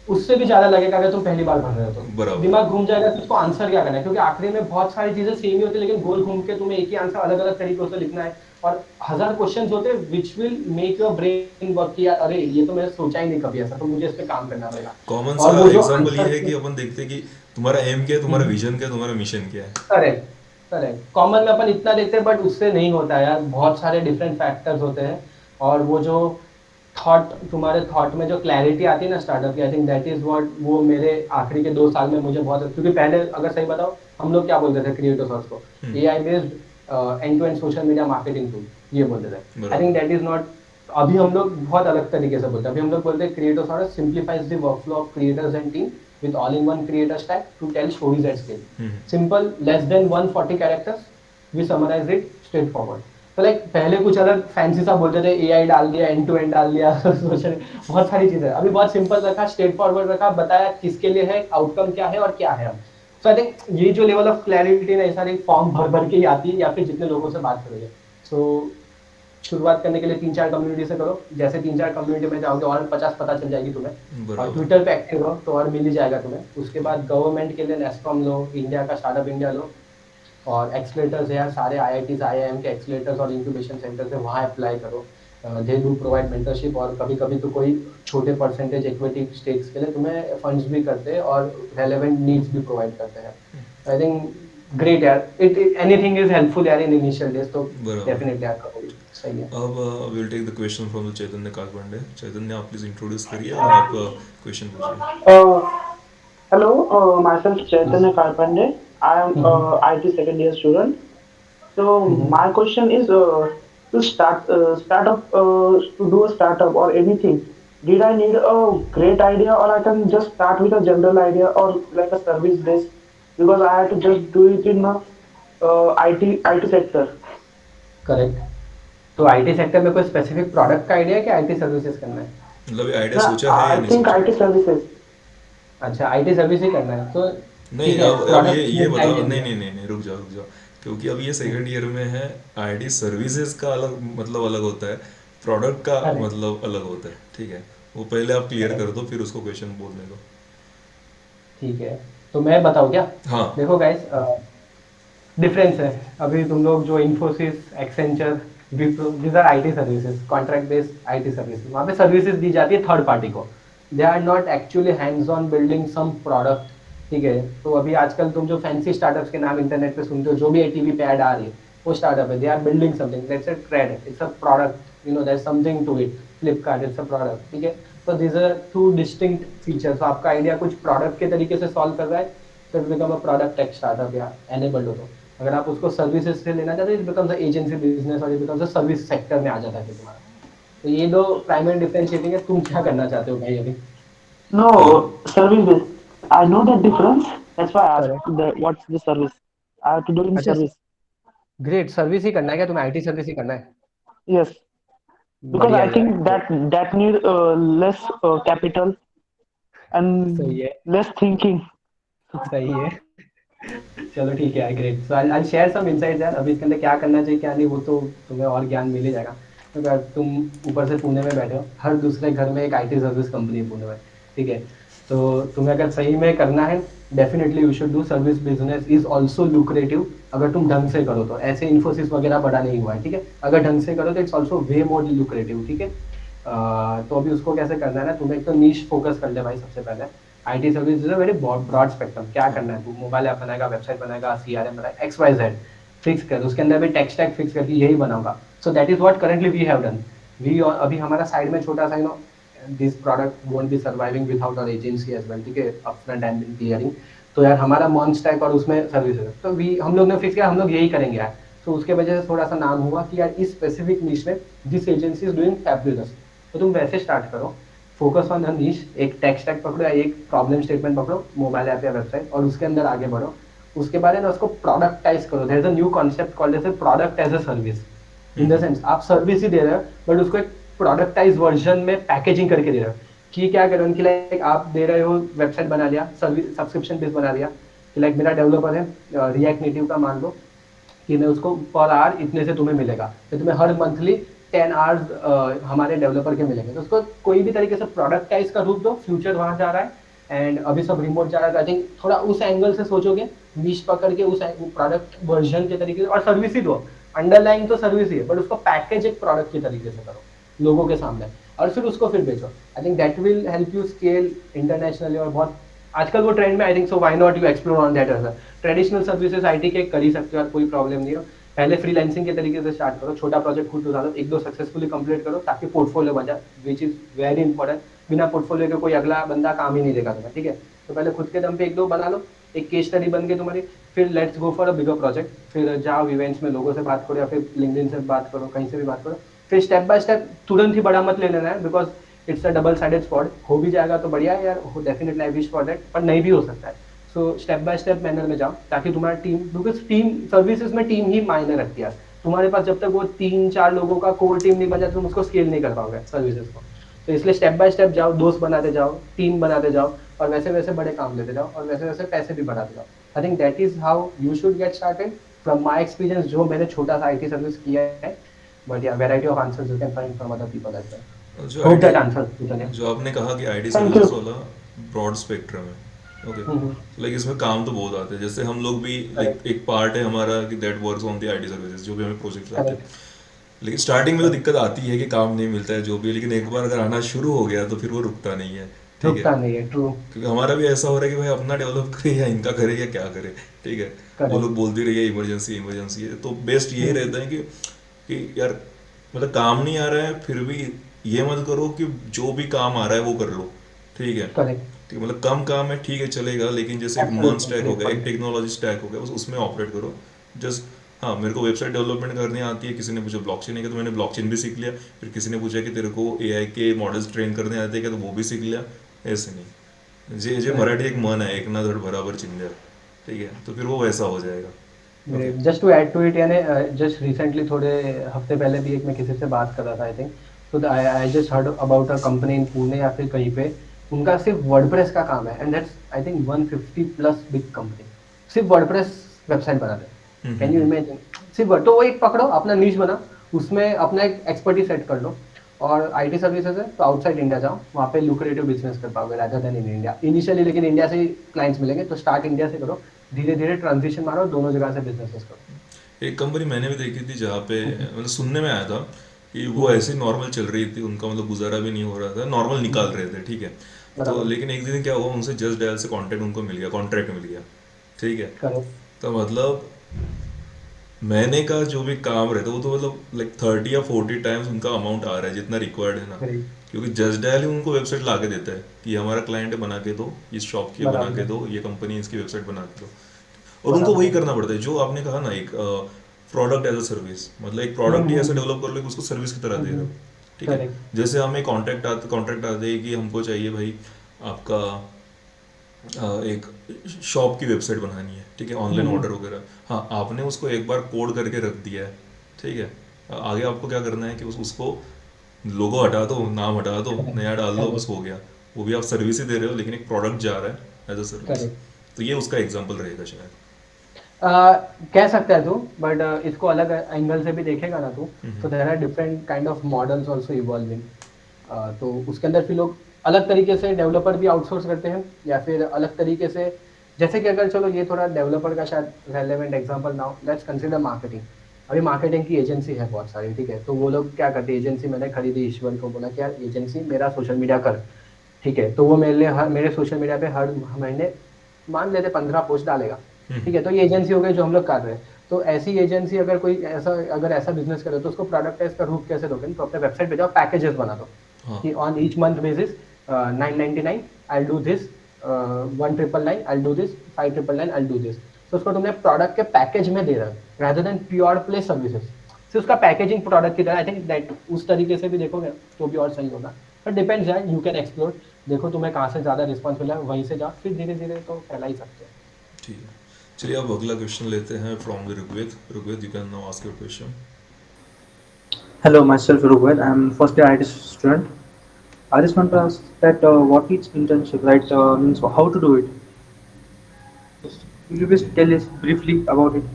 उससे भी ज्यादा लगेगा अगर तुम पहली बार भर रहे हो तो, बराबर। दिमाग घूम जाएगा कि उसको आंसर क्या करना है, क्योंकि आखिरी में बहुत सारी चीजें सेम ही होती है, लेकिन गोल घूम के तुम्हें एक ही आंसर अलग अलग तरीकों से लिखना है, और 1000 क्वेश्चंस होते हैं which will make your brain work कि यार अरे ये तो मैंने सोचा ही नहीं कभी ऐसा, तो मुझे इस पे काम करना पड़ेगा। कॉमन और सा वो जो एग्जांपल ये आंसर, है कि अपन देखते हैं कि तुम्हारा एम क्या है, तुम्हारा विजन क्या है, तुम्हारा मिशन क्या है। करेक्ट, करेक्ट, कॉमन में अपन इतना देखते हैं, बट उससे नहीं होता है यार, बहुत सारे डिफरेंट फैक्टर्स होते हैं। और वो जो थॉट, तुम्हारे थॉट में जो क्लैरिटी आती है ना स्टार्टअप की, आई थिंक दैट इज व्हाट, वो मेरे आखिरी के 2 साल में मुझे बहुत, क्योंकि पहले अगर सही बताओ हम लोग क्या बोलते थे क्रिएटर सोर्स को, AI based end to end social media marketing tool, ये बोलते थे। I think that is not, अभी हम लोग बहुत अलग तरीके से बोलते हैं, अभी हम लोग बोलते हैं creator source simplifies the workflow of creators and team with all-in-one creator stack to tell stories at scale. Simple, less than 140 characters. We summarize it straightforward. तो लाइक पहले कुछ अलग फैंसी सा बोलते थे, एआई डाल दिया, एंड टू एंड डाल दिया सोच रहे बहुत सारी चीजें, अभी बहुत सिंपल रखा, स्ट्रेट फॉरवर्ड रखा, बताया किसके लिए है, आउटकम क्या है और क्या है। सो आई थिंक ये जो लेवल ऑफ क्लैरिटी ना, ऐसा नहीं फॉर्म भर भर के ही आती है, या फिर जितने लोगों से बात करोगे। सो शुरुआत करने के लिए 3-4 कम्युनिटी से करो, जैसे 3-4 कम्युनिटी में जाओगे और 50 पता चल जाएगी तुम्हें। और बराबर। ट्विटर पे एक्टिव रहो तो और मिल ही जाएगा तुम्हें। उसके बाद गवर्नमेंट के लिए नेस्कॉम लो, इंडिया का स्टार्टअप इंडिया लो, और एक्सलेटर्स है यार, सारे आईआईटीज आईआईएम के एक्सलेटर्स और इंक्यूबेशन सेंटर्स है, वहाँ अप्लाई करो। दे डू प्रोवाइड मेंटरशिप, और कभी कभी तो कोई छोटे परसेंटेज इक्विटी स्टेक्स के लिए तुम्हें फंड्स भी करते हैं और रेलेवेंट नीड्स भी प्रोवाइड करते हैं। आई थिंक ग्रेट यार, इट एनीथिंग इज हेल्पफुल यार इन इनिशियल डेज, तो बराबर। डेफिनेटली यार करोगे, सही है। अब will take the question from the Chaitanya Karpande. Chaitanya, आप प्लीज इंट्रोड्यूस करिए और आप क्वेश्चन पूछिए। Hello, myself Chaitanya Karpande. I am IT second year student. So my question is to do a startup or anything. Did I need a great idea, or I can just start with a general idea or like a service based? Because I have to just do it in a IT sector. Correct. तो IT sector में कोई specific product का idea है कि IT services करना है? मतलब ये आइडिया Yeah, सोचा है या I नहीं think सोचा? IT services. अच्छा, आईटी सर्विस ही करना है तो नहीं, ठीक है, अब प्रोडक्ट ये में बताओ। आइडिया नहीं दिया। नहीं नहीं नहीं, रुक जाओ रुक जाओ। क्योंकि अब ये सेकंड ईयर में है। आईटी सर्विसेज का अलग मतलब अलग होता है, प्रोडक्ट का करेक्ट मतलब अलग होता है, ठीक है। वो पहले आप क्लियर कर करेक्ट, दो, फिर उसको क्वेश्चन बोलने दो। ठीक है। तो मैं बताऊँ क्या? हाँ। देखो गाइस, डिफरेंस है। अभी तुम लोग जो Infosys, Accenture, Wipro, these are IT services, contract based IT services, वहाँ पे सर्विसेज दी जाती है थर्ड पार्टी को। They are not actually hands on building some product, ठीक है। तो अभी आजकल तुम जो फैंसी स्टार्टअप्स के नाम इंटरनेट पे सुनते हो, जो भी टीवी पे ऐड आ रही है, वो स्टार्टअप है। They are building something, let's say trade, it's a product, there is something to it. Flipkart, it's a product, ठीक है। तो these are two distinct features. तो आपका आइडिया कुछ प्रोडक्ट के तरीके से सॉल्व कर रहा है, तो it become a product tech startup या एनेबल्ड हो। तो अगर आप उसको सर्विसेज से लेना चाहते हो, it becomes a agency business, और it becomes a service sector में आ जाता है फिर तुम्हारा। तो ये दो प्राइमरी डिफरेंशिएटिंग है। तुम क्या करना चाहते हो भाई अभी? No, service based. I know the difference. That's why I asked correct. what's the service. I have to do in अच्छा, service. ग्रेट, सर्विस ही करना है क्या तुम्हें? आईटी सर्विस ही करना है? Yes, because बढ़िया I है यार, think great। that need less capital सही and है, less thinking. सही है। चलो ठीक है, great. So I share some insights यार। अभी इसके अंदर क्या करना चाहिए क्या नहीं, वो तो तुम्हें और ज्ञान मिल ही जाएगा। तो अगर तुम ऊपर से पुणे में बैठे हो, हर दूसरे घर में एक आईटी सर्विस कंपनी है पुणे में, ठीक है। तो तुम्हें अगर सही में करना है, definitely you should do. Service business is also lucrative, अगर तुम ढंग से करो तो। ऐसे इन्फोसिस वगैरह बड़ा नहीं हुआ है, ठीक है। अगर ढंग से करो तो it's also way more lucrative, ठीक है। तो अभी उसको कैसे करना है ना, तुम्हें एक तो नीश फोकस कर ले भाई सबसे पहले। IT service is a very broad spectrum. क्या करना है, तू मोबाइल ऐप बनाएगा, वेबसाइट बनाएगा, सीआरएम बनाएगा, एक्स वाई जेड फिक्स कर, उसके अंदर भी टेक स्टैक फिक्स करके यही बनाऊंगा। So that is what currently we have done. We अभी हमारा साइड में छोटा सा this product won't be surviving without our agency as well, ठीक है, अपफ्रंट एंड क्लियरिंग। तो यार हमारा मॉन स्टैक और उसमें सर्विस है, तो वी हम लोग ने फिक्स किया हम लोग यही करेंगे यार। तो उसके वजह से थोड़ा सा नाम हुआ कि यार इस स्पेसिफिक निश में this agency is doing fabulous. तो तुम वैसे स्टार्ट करो, फोकस ऑन द निश, एक टेक स्टैक पकड़ो या एक प्रॉब्लम स्टेटमेंट पकड़ो, मोबाइल ऐप या वेबसाइट, और उसके अंदर आगे बढ़ो। उसके बाद है ना उसको प्रोडक्टाइज करो। There is a new concept called as product as a service. In the sense आप सर्विस ही दे रहे हो, बट उसको एक प्रोडक्टाइज वर्जन में पैकेजिंग करके दे रहे हो। कि क्या करो उनकी, लाइक आप दे रहे हो, वेबसाइट बना लिया, सर्विस सब्सक्रिप्शन बेस बना लिया कि लाइक मेरा डेवलपर है रिएक्ट नेटिव का, मान लो कि मैं उसको पर आवर इतने से तुम्हें मिलेगा, तो तुम्हें हर मंथली 10 आवर्स हमारे डेवलपर के मिलेंगे। तो उसको कोई भी तरीके से प्रोडक्टाइज का रूप दो। फ्यूचर वहाँ जा रहा है, एंड अभी सब रिमोट जा रहा है। आई थिंक थोड़ा उस एंगल से सोचोगे, नीश पकड़ के उस प्रोडक्ट वर्जन के तरीके से, और सर्विस ही दो। अंडरलाइन तो सर्विस ही है, बट उसको पैकेज एक प्रोडक्ट के तरीके से करो लोगों के सामने, और फिर उसको फिर बेचो। I think that will help you scale internationally. और बहुत आजकल वो ट्रेंड में, I think so why not you explore on that edge. Traditional services IT के कर ही सकते हो यार, कोई प्रॉब्लम नहीं है। पहले फ्रीलांसिंग के तरीके से स्टार्ट करो, छोटा प्रोजेक्ट खुद उठा लो, एक दो सक्सेसफुली कंप्लीट करो, ताकि पोर्टफोलियो बन जाए, विच इज वेरी इंपॉर्टेंट। बिना पोर्टफोलियो के कोई अगला बंदा काम ही नहीं देगा तुम्हें, ठीक है। तो पहले खुद के दम पे एक दो बना लो, एक केस स्टडी बन गई तुम्हारी। फिर let's go for a bigger project. फिर जाओ इवेंट्स में लोगों से बात करो, या फिर लिंक्डइन से बात करो, कहीं से भी बात करो। फिर स्टेप बाय स्टेप, तुरंत ही बड़ा मत ले लेना है, because it's a double sided sword. हो भी जाएगा तो बढ़िया है यार, definitely I wish for that, पर नहीं भी हो सकता है। So step by step manner में जाओ, ताकि तुम्हारा टीम, बिकॉज टीम सर्विसेज में टीम ही मायने रखती है। तुम्हारे पास जब तक वो 3-4 लोगों का कोर टीम नहीं बन जाता, तुम उसको स्केल नहीं कर पाओगे सर्विसेज को। तो इसलिए स्टेप बाय स्टेप जाओ, दोस्त बनाते जाओ, टीम बनाते जाओ, और वैसे वैसे बड़े काम लेते जाओ, और वैसे वैसे पैसे भी बढ़ाते जाओ। आई think that is how you should get started from my experience, जो मैंने छोटा सा IT सर्विस किया है। बट या variety of answers you can find from other people as well. जो होप आईटी दैट आंसर्स इतने। जो आपने कहा कि आईटी Thank सर्विसेज you. वाला ब्रॉड स्पेक्ट्रम है, ओके, हम्म। लाइक इसमें काम तो बहुत आते हैं। जैसे हम लोग भी लाइक करेक्ट। एक पार्ट है हमारा कि that works on the IT services, जो भी हमें प्रोजेक्ट आते हैं। करेक्ट। लेकिन स्टार्टिंग में तो दिक्कत आती है कि काम नहीं मिलता है जो भी, लेकिन एक बार अगर आना शुरू हो गया तो फिर वो रुकता नहीं है, ठीक है। रुकता नहीं है, ट्रू। क्योंकि हमारा भी ऐसा हो रहा है कि भाई अपना डेवलप करे या इनका करे या क्या करे, ठीक है। वो करेक्ट। लोग बोलते रहिए इमरजेंसी इमरजेंसी है, तो बेस्ट ये रहता है कि यार मतलब काम नहीं आ रहा है फिर भी ये मत करो कि जो भी काम आ रहा है वो कर लो, ठीक है। करेक्ट। ठीक है, मतलब कम काम है ठीक है चलेगा, लेकिन जैसे एक मंच एब्सोल्युटली, स्टैक हो ग्रेट गया, एक पॉइंट। टेक्नोलॉजी स्टैक हो गया, बस उसमें ऑपरेट करो। जस्ट हाँ, मेरे को वेबसाइट डेवलपमेंट करनी आती है, किसी ने पूछा ब्लॉकचेन है क्या, तो मैंने ब्लॉकचेन भी सीख लिया। फिर किसी ने पूछा कि तेरे को एआई के मॉडल्स ट्रेन करने आते हैं क्या, तो वो भी सीख लिया। ऐसे नहीं, जे जे करेक्ट। मराठी एक मन है, एक ना धड़ बराबर चिंध्या, ठीक है, तो फिर वो वैसा हो जाएगा। Okay. Great. Just to add to it, यानी जस्ट रिसेंटली थोड़े हफ्ते पहले भी एक मैं किसी से बात कर रहा था, आई थिंक। तो I I just heard about a company in Pune या फिर कहीं पे, उनका सिर्फ वर्डप्रेस का काम है, and that's I think 150 plus big company, सिर्फ वर्डप्रेस वेबसाइट बनाते हैं। Can you hmm. इमेजिन? सिर्फ तो वो एक पकड़ो, अपना नीश बना, उसमें अपना एक एक्सपर्टीज सेट कर लो। और IT सर्विसेज है तो आउटसाइड इंडिया जाओ, वहाँ पे लुक्रेटिव बिजनेस कर पाओगे rather then in India initially. लेकिन इंडिया से ही क्लाइंट्स मिलेंगे, तो स्टार्ट इंडिया से करो, धीरे धीरे ट्रांजिशन मारो, दोनों जगह से बिजनेसेस करो। एक कंपनी मैंने भी देखी थी जहाँ पे हम्म। मतलब सुनने में आया था कि वो हम्म। ऐसे नॉर्मल चल रही थी, उनका मतलब गुजारा भी नहीं हो रहा था, नॉर्मल निकाल रहे थे, ठीक है। तो बराबर। लेकिन एक दिन क्या हुआ, उनसे जस्ट डायल से कॉन्टेक्ट उनको मिल गया, कॉन्ट्रैक्ट मिल गया, ठीक है। करेक्ट। तो मतलब महीने का जो भी काम रहता है वो तो मतलब लाइक 30 या 40 टाइम्स उनका अमाउंट आ रहा है जितना रिक्वायर्ड है ना। ग्रेट। क्योंकि जस्ट डायल ही उनको वेबसाइट ला के देता है कि ये हमारा क्लाइंट है, बना के दो, इस शॉप की है, बना बराबर के है। दो, ये कंपनी इसकी वेबसाइट बना के दो। और उनको बराबर वही है। करना पड़ता है जो आपने कहा ना, एक प्रोडक्ट एज अ सर्विस, मतलब एक प्रोडक्ट ही ऐसा हम्म। डेवलप कर लो कि उसको सर्विस की तरह दे रहे हो, ठीक है। करेक्ट। जैसे हमें कॉन्ट्रैक्ट आते हैं कि हमको चाहिए भाई आपका एक शॉप की वेबसाइट बनानी है, ठीक है, ऑनलाइन ऑर्डर वगैरह। हाँ, आपने उसको एक बार कोड करके रख दिया है, ठीक है। आगे आपको क्या करना है कि उसको लोगो हटा दो, नाम हटा दो, करेक्ट। नया डाल दो, बस करेक्ट। हो गया। वो भी आप सर्विस ही दे रहे हो, लेकिन एक प्रोडक्ट जा रहा है एज अ सर्विस। करेक्ट। तो ये उसका एग्जाम्पल रहेगा शायद। कह सकता है तू, बट इसको अलग एंगल से भी देखेगा ना तू, तो hmm. There are different kind of models also evolving. तो उसके अंदर फिर लोग अलग तरीके से डेवलपर भी आउटसोर्स करते हैं, या फिर अलग तरीके से, जैसे कि अगर चलो ये थोड़ा डेवलपर का शायद relevant example, now let's consider marketing. अभी मार्केटिंग की एजेंसी है बहुत सारी, ठीक है, तो वो लोग क्या करते हैं, एजेंसी मैंने खरीदी, ईश्वर को बोला कि यार एजेंसी मेरा सोशल मीडिया कर, ठीक है, तो वो मेरे लिए हर मेरे सोशल मीडिया पे हर महीने मान लेते 15 पोस्ट डालेगा, ठीक है, तो ये एजेंसी हो गई जो हम लोग कर रहे हैं। तो ऐसी एजेंसी अगर कोई ऐसा अगर ऐसा बिजनेस करे, तो उसको प्रोडक्टाइज का रूप कैसे दोगे, तो अपने वेबसाइट पे जाओ, पैकेजेस बना दो हाँ। कि on each month basis 999 I do this, 1999 I do this, 599 I do this. तो उसको तुमने प्रोडक्ट के पैकेज में दे रहा है rather than pure play services. सिर्फ उसका पैकेजिंग प्रोडक्ट की तरह, आई थिंक दैट उस तरीके से भी देखोगे तो भी और सही होगा। बट डिपेंड्स यार, यू कैन एक्सप्लोर, देखो तुम्हें कहाँ से ज़्यादा रिस्पॉन्स मिला है, वहीं से जाओ, फिर धीरे धीरे तो फैला ही सकते हो। ठीक है, चलिए अब अगला क्वेश्चन लेते हैं from the Rugved. Rugved, you can now ask your question. Hello, myself Rugved. I'm first year IT student. I just want to ask that what is internship, right? Means how to do it. Will you please tell us briefly about it?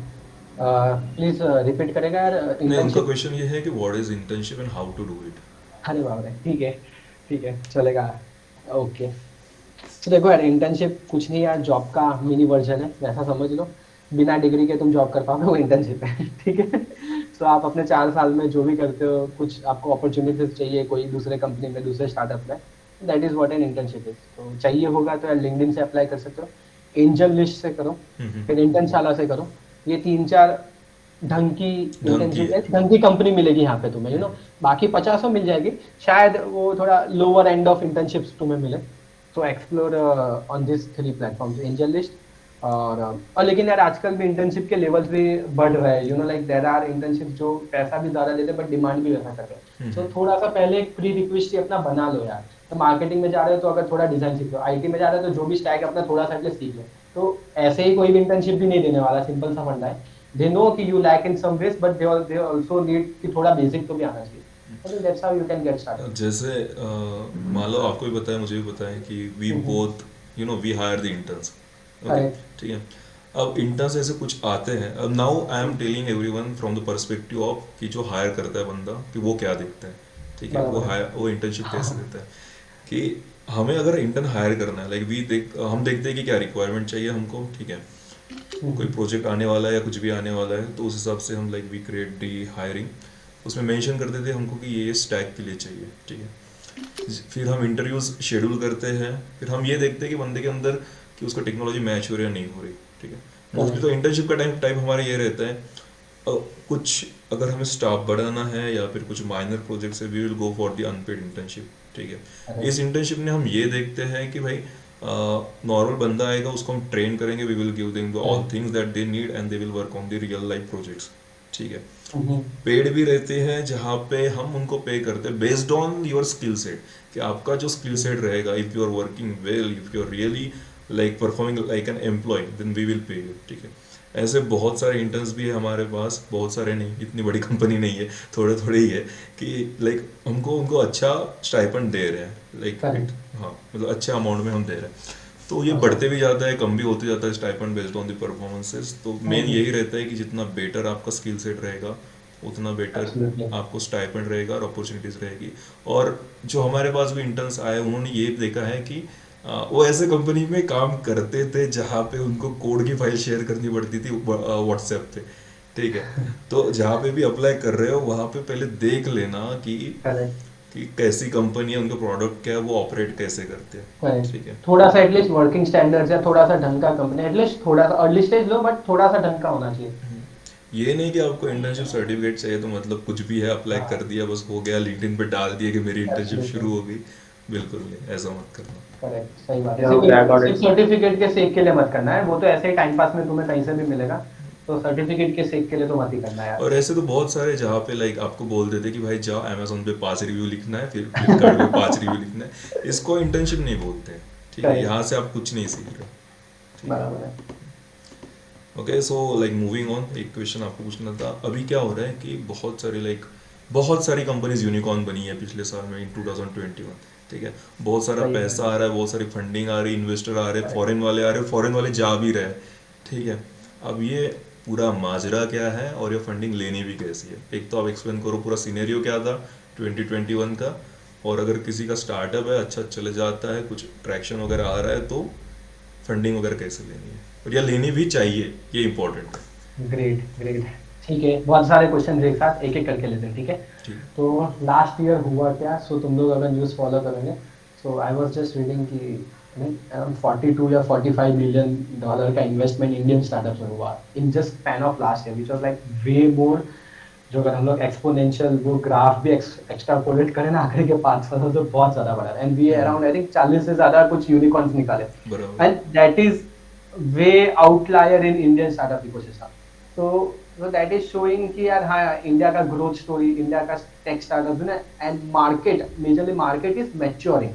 Please repeat करेगा यार, नहीं, उनका internship. Question ये है कि what is internship and how to do it. अरे बाप रे, ठीक है। ठीक है, चलेगा। ओके। तो देखो यार, इंटर्नशिप कुछ नहीं यार, जॉब का मिनी वर्जन है, वैसा समझ लो। बिना डिग्री के तुम जॉब कर पाओगे, वो इंटर्नशिप है। ठीक है। तो आप अपने 4 साल में जो भी करते हो, कुछ आपको अपॉर्चुनिटीज चाहिए कोई दूसरे कंपनी में, दूसरे स्टार्टअप में, that is what an internship is. तो चाहिए होगा तो यार लिंक्डइन से अप्लाई कर सकते हो, एंजल लिस्ट से करो, फिर इंटर्नशाला से करो। ये 3-4 ढंग की ढंग की है। इंटर्नशिप, ढंग की कंपनी मिलेगी यहाँ पे तुम्हें, बाकी 50 मिल जाएगी, शायद वो थोड़ा लोअर एंड ऑफ इंटर्नशिप्स तुम्हें मिले। तो explore on this 3 platforms, angel list और लेकिन यार आजकल भी इंटर्नशिप के लेवल्स भी बढ़ रहे हैं, लाइक देयर आर इंटर्नशिप जो पैसा भी ज़्यादा देते हैं बट डिमांड भी वैसा कर रहे हैं। तो थोड़ा सा पहले एक प्री रिक्वेस्ट अपना बना लो यार। तो मार्केटिंग में जा रहे हो तो अगर थोड़ा डिजाइन सीख लो, IT में जा रहे हो तो जो भी स्टैक अपना थोड़ा सा एटलीस्ट सीख लो। तो ऐसे ही कोई भी इंटर्नशिप भी नहीं देने वाला, सिंपल सा फंडा है। they know कि you lack in some ways, but they also need कि थोड़ा basic तो भी आना चाहिए. I think that's how you can get started. जैसे मान लो आपको भी पता है मुझे भी पता है कि we both we hire the interns. Okay, Correct. ठीक है. अब इंटर्न्स ऐसे कुछ आते हैं. अब now I am telling everyone from the perspective of कि जो हायर करता है बंदा कि वो क्या देखता है. ठीक है, वो इंटर्नशिप कैसे देता है. कि हमें अगर इंटर्न हायर करना है, लाइक हम देखते हैं कि क्या रिक्वायरमेंट चाहिए हमको. ठीक है, कोई प्रोजेक्ट आने वाला है या कुछ भी आने वाला है तो उस हिसाब से हम वी क्रिएट दी हायरिंग. उसमें मेंशन कर देते हैं हमको कि ये स्टैक के लिए चाहिए. ठीक है, फिर हम इंटरव्यूज शेड्यूल करते हैं. फिर हम ये देखते हैं कि बंदे के अंदर कि उसका टेक्नोलॉजी मैच हो रही है या नहीं हो रही. ठीक है, मोस्टली तो इंटर्नशिप का टाइप हमारा ये रहता है. कुछ अगर हमें स्टाफ बढ़ाना है या फिर कुछ माइनर प्रोजेक्ट्स है, we will go for the unpaid internship. ठीक है, इस इंटर्नशिप में हम ये देखते हैं कि भाई नॉर्मल बंदा आएगा, उसको हम ट्रेन करेंगे. We will give them all things that they need and they will work on the real life projects. ठीक है, पेड भी रहते हैं जहाँ पे हम उनको पे करते हैं based on your skill set. कि आपका जो स्किल सेट रहेगा, if you are working well, if you are really like performing like an employee, then we will pay you. ठीक है, ऐसे बहुत सारे इंटर्न्स भी है हमारे पास. बहुत सारे नहीं, इतनी बड़ी कंपनी नहीं है, थोड़े थोड़े ही है कि लाइक उनको अच्छा स्टाइपेंड दे रहे हैं. लाइक हाँ, मतलब अच्छे अमाउंट में हम दे रहे हैं. तो ये बढ़ते भी जाता है, कम भी होते जाता है stipend based on the performances. तो मेन यही रहता है कि जितना बेटर आपका स्किल सेट रहेगा उतना बेटर Absolutely. आपको स्टाइपेंड रहेगा और अपॉर्चुनिटीज रहेगी. और जो हमारे पास भी इंटर्न्स आए उन्होंने ये देखा है कि वो ऐसे कंपनी में काम करते थे जहाँ पे उनको कोड की फाइल शेयर करनी पड़ती थी व्हाट्सएप पे. ठीक है, तो जहाँ पे भी अप्लाई कर रहे हो वहाँ पे पहले देख लेना Correct. कि कैसी कंपनी है, उनका प्रोडक्ट क्या है, वो ऑपरेट कैसे करते हैं. Correct. ठीक है, थोड़ा सा एटलीस्ट वर्किंग स्टैंडर्ड्स या थोड़ा सा ढंग का कंपनी, एटलीस्ट थोड़ा सा अर्ली स्टेज लो बट थोड़ा सा ढंग का होना चाहिए. ये नहीं कि आपको इंटर्नशिप सर्टिफिकेट चाहिए तो मतलब कुछ भी है अप्लाई कर दिया बस हो गया, लिंक्डइन पे डाल दिया कि मेरी इंटर्नशिप शुरू हो गई. बिल्कुल नहीं, ऐसा मत करना. करेक्ट, सही बात Yeah, okay, I got है. it. सिर्फ सर्टिफिकेट के सेक के लिए मत करना है, वो तो ऐसे ही टाइम पास में तुम्हें कहीं से भी मिलेगा. तो सर्टिफिकेट के सेक के लिए तो मत ही करना यार. और ऐसे तो बहुत सारे जहाँ पे लाइक आपको बोल देते कि भाई जाओ अमेजोन पे 5 रिव्यू लिखना है, फिर फ्लिपकार्ट पे 5 रिव्यू लिखना है. इसको इंटर्नशिप नहीं बोलते हैं. ठीक है, Correct. यहाँ से आप कुछ नहीं सीख रहे. बराबर है. Okay, so like moving on, एक क्वेश्चन आपको पूछना था. अभी क्या हो रहा है कि बहुत सारी कंपनीज यूनिकॉर्न बनी है पिछले साल में इन 2021. ठीक है, बहुत सारा सही है. पैसा आ रहा है, बहुत सारी फंडिंग आ रही है, इन्वेस्टर आ रहे हैं, फॉरेन वाले आ रहे हैं, फॉरेन वाले जा भी रहे हैं. ठीक है, अब ये पूरा माजरा क्या है और ये फंडिंग लेनी भी कैसी है. एक तो आप एक्सप्लेन करो पूरा सिनेरियो क्या था 2021 का. और अगर किसी का स्टार्टअप है, अच्छा चले जाता है, कुछ ट्रैक्शन वगैरह आ रहा है, तो फंडिंग वगैरह कैसे लेनी है और या लेनी भी चाहिए, ये इंपॉर्टेंट है. Great great. ठीक है, बहुत सारे क्वेश्चन एक साथ एक एक करके लेते हैं. ठीक है, ठीक है. तो लास्ट ईयर हुआ क्या. सो तुम लोग अगर न्यूज़ फॉलो करेंगे, so I was just reading कि अराउंड 42 या 45 मिलियन डॉलर का इन्वेस्टमेंट इंडियन स्टार्टअप्स में हुआ in just span of last year, which was like way more. जो अगर हम लोग एक्सपोनेंशियल वो ग्राफ भी एक्स्ट्रापोलेट करें ना आगे के 5 सालों तो बहुत ज़्यादा बढ़ा है. And we around I think 40 से ज़्यादा कुछ यूनिकॉर्न्स निकाले. बराबर. And that is way outlier in Indian startup ecosystem. तो दैट इज शोइंग कि यार हाँ, इंडिया का ग्रोथ स्टोरी, इंडिया का टेक स्टार्टअप है and market, majorly market is maturing.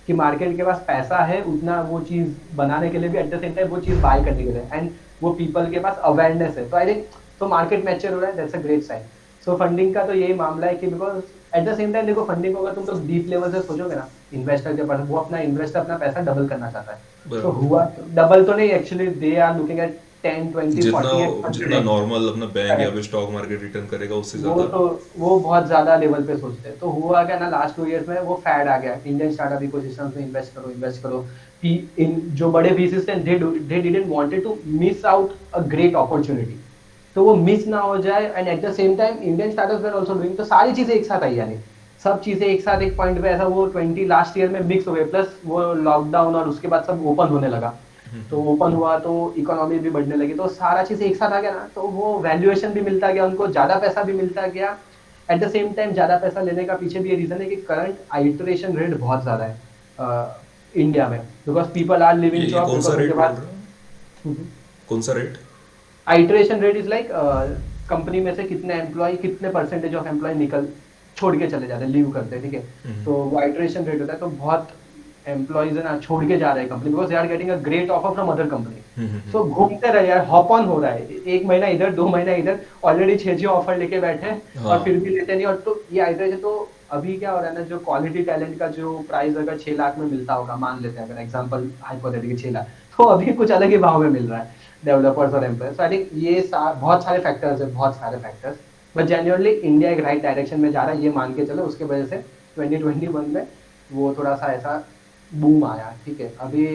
कि मार्केट के पास पैसा है उतना वो चीज़ बनाने के लिए भी, एट द सेम टाइम वो चीज़ बाय करने के लिए, एंड वो पीपल के पास अवेयरनेस है. तो आई थिंक तो मार्केट मैच्योर हो रहा है, that's a great sign. So funding का तो यही मामला है कि because at the same time देखो, फंडिंग को अगर तुम लोग डीप लेवल से सोचोगे ना, इन्वेस्टर के पास वो अपना इन्वेस्टर अपना पैसा डबल करना चाहता है. तो बराबर. हुआ डबल तो नहीं, actually they are looking at 10, 20, 40, जितना नॉर्मल अपना बैंक या फिर स्टॉक मार्केट रिटर्न करेगा उससे वो ज्यादा. तो वो बहुत ज्यादा लेवल पे सोचते हैं. तो हुआ क्या ना, लास्ट 2 इयर्स में वो फैड आ गया इंडियन स्टार्टअप इकोसिस्टम में, इन्वेस्ट करो. इन जो बड़े VCs थे, they didn't wanted to miss out a great opportunity. तो वो मिस ना हो जाए, and at the same time Indian startups were also doing. तो सारी चीजें एक साथ आई, यानी सब चीजें एक साथ एक पॉइंट पे ऐसा वो 20 लास्ट ईयर में मिक्स हो गए. प्लस वो लॉकडाउन और उसके बाद सब ओपन होने लगा. तो ओपन हुआ तो इकोनॉमी भी बढ़ने लगी, तो सारा चीज़ एक साथ आ गया ना, तो वो वैल्यूएशन भी मिलता गया उनको, ज़्यादा पैसा भी मिलता गया. एट द सेम टाइम ज़्यादा पैसा लेने का पीछे भी ये रीज़न है कि करंट आइटरेशन रेट बहुत ज़्यादा है इंडिया में, बिकॉज पीपल आर लिविंग ये जॉब. कौन सा रेट बोल रहे हो? कौन सा rate? Iteration rate is like company में से कितने एम्प्लॉय, कितने परसेंटेज ऑफ एम्प्लॉय निकल छोड़ के चले जाते हैं, लीव करते हैं. ठीक है, तो वो आइटरेशन रेट होता है. तो बहुत एम्प्लॉइज है ना छोड़ के जा रहे हैं company, because they are getting a great offer from other company. Hmm. So घूमते रहे यार, हॉप ऑन हो रहा है, एक महीना इधर 2 महीना इधर, ऑलरेडी 6 ऑफर लेके बैठे हैं और हाँ। फिर भी लेते नहीं। और तो ये आइडिया है, तो अभी क्या हो रहा है ना, जो क्वालिटी टैलेंट का जो प्राइस अगर 6 लाख में मिलता होगा, मान लेते हैं अगर एग्जांपल हाइपोथेटिकली 6 लाख, तो अभी कुछ अलग ही भाव में मिल रहा है डेवलपर्स और एम्प्लॉयर्स। आई थिंक ये बहुत सारे फैक्टर्स है, बहुत सारे फैक्टर्स, बट जेन्युइनली इंडिया एक राइट डायरेक्शन में जा रहा है, ये मान के चलो। उसके वजह से 2021 में वो थोड़ा सा ऐसा बूम आया, ठीक है। अभी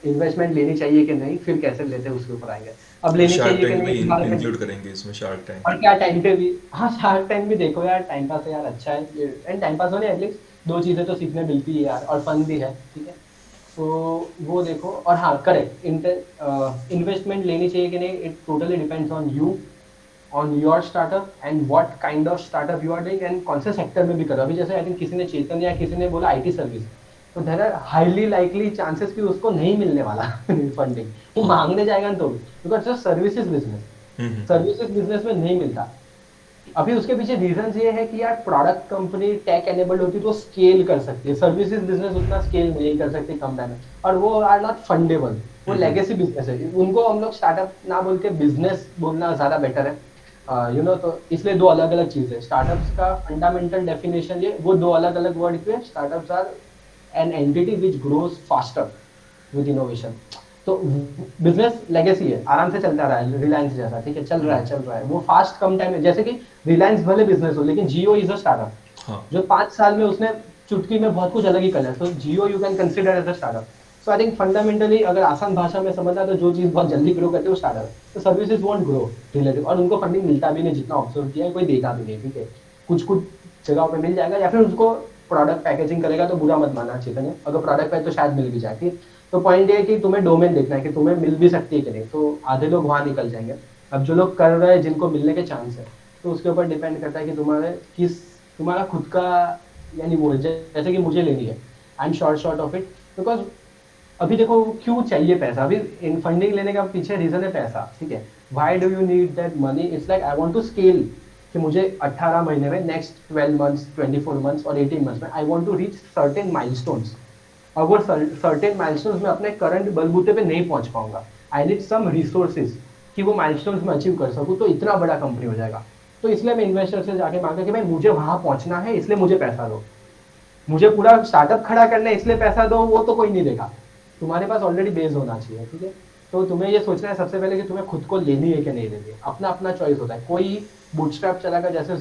इन्वेस्टमेंट लेनी चाहिए कि नहीं, फिर कैसे लेते हैं उसके ऊपर आएंगे। अब लेनी शार्क चाहिए कि टैंक नहीं भी इस बारे में, इंक्लूड करेंगे इसमें, शार्क टैंक। और क्या टाइम पे भी, हाँ शार्क टैंक भी देखो यार, टाइम पास है यार, अच्छा है ये, एंड टाइम पास होने एटलीस्ट 2 चीजें तो सीखने मिलती है यार, और फन भी है, ठीक है। तो वो देखो, और हाँ करेक्ट, इन्वेस्टमेंट लेनी चाहिए कि नहीं, it totally depends on you, on your startup and what kind of startup you are doing, and कौन से सेक्टर में भी करो। अभी जैसे आई थिंक किसी ने चेतन या किसी ने बोला आईटी सर्विस, तो there are highly likely chances कि उसको नहीं मिलने वाला फंडिंग, वो मांगने जाएगा ना तो भी, because just services business, hmm. Services business में नहीं मिलता। अभी उसके पीछे रीजन ये है कि यार प्रोडक्ट कंपनी टेक एनेबल्ड होती है तो स्केल कर सकती है, सर्विसेज बिजनेस उतना स्केल नहीं कर सकती कम टाइम में, और वो आर नॉट फंडेबल, वो लेगेसी बिजनेस है, उनको हम लोग स्टार्टअप ना बोल के बिजनेस बोलना ज्यादा बेटर है। यू नो, तो इसलिए दो अलग अलग चीजें, स्टार्टअप्स का फंडामेंटल डेफिनेशन ये, वो दो अलग अलग वर्ड पे, startups are an entity which grows faster with innovation. तो बिजनेस लेगेसी है, आराम से चलता रहा है, रिलायंस जैसा, ठीक है, चल रहा है वो फास्ट कम टाइम में, जैसे कि रिलायंस भले बिजनेस हो, लेकिन जियो इज अ स्टार्टअप, हाँ। जो 5 साल में उसने चुटकी में बहुत कुछ अलग ही कर लिया, तो Jio you can consider as a startup. So I think fundamentally अगर आसान भाषा में समझना है, तो जो चीज बहुत जल्दी ग्रो करती है वो स्टार्टअप है, तो सर्विसेज वोंट ग्रो रिलेटिव, और उनको फंडिंग मिलता भी नहीं, जितना ऑब्जर्व किया है कोई देगा भी नहीं, ठीक है। कुछ कुछ जगहों पे मिल जाएगा, या फिर उसको प्रोडक्ट पैकेजिंग करेगा, तो बुरा मत मानना चेतन है, अगर प्रोडक्ट पे तो शायद मिल भी जाए, ठीक। तो पॉइंट ये है कि तुम्हें डोमेन देखना है कि तुम्हें मिल भी सकती है कि नहीं, तो आधे लोग वहां निकल जाएंगे। अब जो लोग कर रहे हैं, जिनको मिलने के चांस है, तो उसके ऊपर डिपेंड करता है कि तुम्हारा खुद का, यानी वो जैसे कि मुझे लेनी है, I am short of it, because अभी देखो क्यों चाहिए पैसा, अभी इन फंडिंग लेने का पीछे रीजन है पैसा, ठीक है। Why do you need that money, it's like I want to scale, कि मुझे 18 महीने में, नेक्स्ट 12 मंथ्स, 24 मंथ्स और 18 मंथ्स में I want to reach certain milestones, और वो सर्टेन माइलस्टोन्स में अपने करंट बलबूते पे नहीं पहुंच पाऊंगा, आई नीड सम रिसोर्सेज कि वो माइलस्टोन्स में अचीव कर सकूं, तो इतना बड़ा कंपनी हो जाएगा। तो इसलिए मैं इन्वेस्टर से जाके मांगा कि भाई मुझे वहां पहुंचना है, इसलिए मुझे पैसा दो, मुझे पूरा स्टार्टअप खड़ा करना है इसलिए पैसा दो, वो तो कोई नहीं देगा, तुम्हारे पास ऑलरेडी बेस होना चाहिए, ठीक है। तो तुम्हें ये सोचना है सबसे पहले कि तुम्हें खुद को लेनी है कि नहीं लेनी है, अपना अपना चॉइस होता है। कोई बूटस्ट्रैप चलाकर, जैसे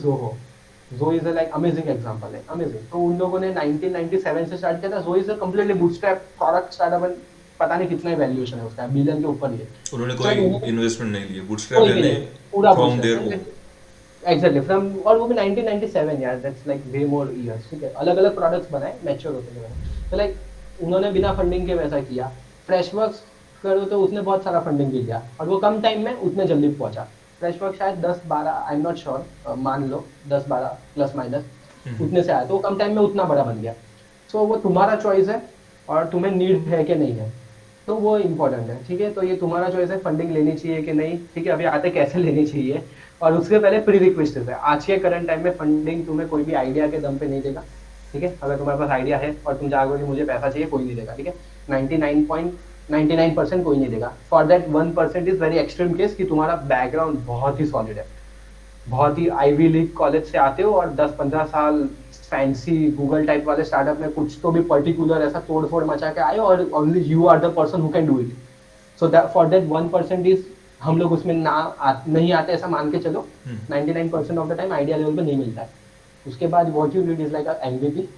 जो इज लाइक अमेजिंग एग्जांपल है, अमेजिंग, तो उन लोगों ने 1997 से स्टार्ट किया था, जो is a completely bootstrap product startup, पता नहीं कितना वैल्यूएशन है उसका, बिलियन के ऊपर ही है। उन्होंने तो कोई इन्वेस्टमेंट नहीं लिया, बूटस्ट्रैप कोई भी यानी नहीं, पूरा from there bootstrap, own. Exactly from, और वो भी 1997 यार, that's like way more years, ठीक है। अलग अलग प्रोडक्ट्स बनाए, मैच्योर होते गए, तो लाइक उन्होंने बिना फंडिंग के वैसा किया। फ्रेशवर्क्स करो तो उसने बहुत सारा फंडिंग भी लिया, और वो कम टाइम में उतने जल्दी पहुंचा। फ्रेशवर्क शायद 10-12, आई एम नॉट श्योर, मान लो 10-12 प्लस माइनस उतने से आया, तो वो कम टाइम में उतना बड़ा बन गया। सो वो तुम्हारा चॉइस है, और तुम्हें नीड है कि नहीं है, तो वो इम्पोर्टेंट है, ठीक है। तो ये तुम्हारा चॉइस है, फंडिंग लेनी चाहिए कि नहीं, ठीक है। अभी आते कैसे लेनी चाहिए, और उसके पहले प्री रिक्वेस्ट है, आज के करंट टाइम में फंडिंग तुम्हें कोई भी आइडिया के दम पे नहीं देगा, ठीक है। अगर तुम्हारे पास आइडिया है और तुम जाओगे कि मुझे पैसा चाहिए, कोई नहीं देगा, ठीक है। 99.99% कोई नहीं देगा। For that 1% is very extreme case कि तुम्हारा बैकग्राउंड बहुत ही सॉलिड है, बहुत ही आईवी लीग कॉलेज से आते हो, और 10-15 साल फैंसी गूगल टाइप वाले स्टार्टअप में कुछ तो भी पर्टिकुलर ऐसा तोड़ फोड़ मचा के आए, और only you are the person who can do it. So that for that 1% is, हम लोग उसमें नहीं आते ऐसा मान के चलो। 99% of the time idea level पे नहीं मिलता है। उसके बाद what you need is like MVP,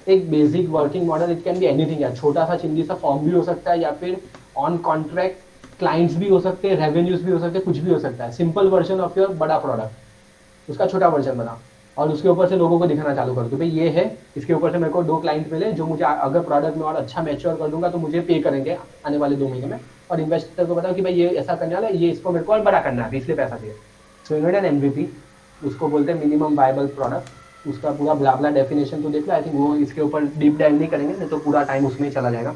एक basic working model, it can be anything यार, छोटा सा चिंदी सा फॉर्म भी हो सकता है, या फिर ऑन कॉन्ट्रैक्ट क्लाइंट्स भी हो सकते हैं, रेवेन्यूज भी हो सकते हैं, कुछ भी हो सकता है। सिंपल वर्जन ऑफ योर बड़ा प्रोडक्ट, उसका छोटा वर्जन बना, और उसके ऊपर से लोगों को दिखाना चालू कर दो, भाई ये है, इसके ऊपर से मेरे को 2 क्लाइंट मिले, जो मुझे अगर प्रोडक्ट में और अच्छा मैच्योर कर दूंगा तो मुझे पे करेंगे आने वाले 2 महीने में, और इन्वेस्टर को बताओ कि भाई ये ऐसा करने वाला है, ये इसको मेरे को और बड़ा करना है, इसलिए पैसा चाहिए। So you need an MVP, उसको बोलते हैं मिनिमम वायबल प्रोडक्ट। उसका पूरा ब्ला डेफिनेशन तो देख लो, आई थिंक वो इसके ऊपर डीप डाइव नहीं करेंगे, नहीं तो पूरा टाइम उसमें ही चला जाएगा।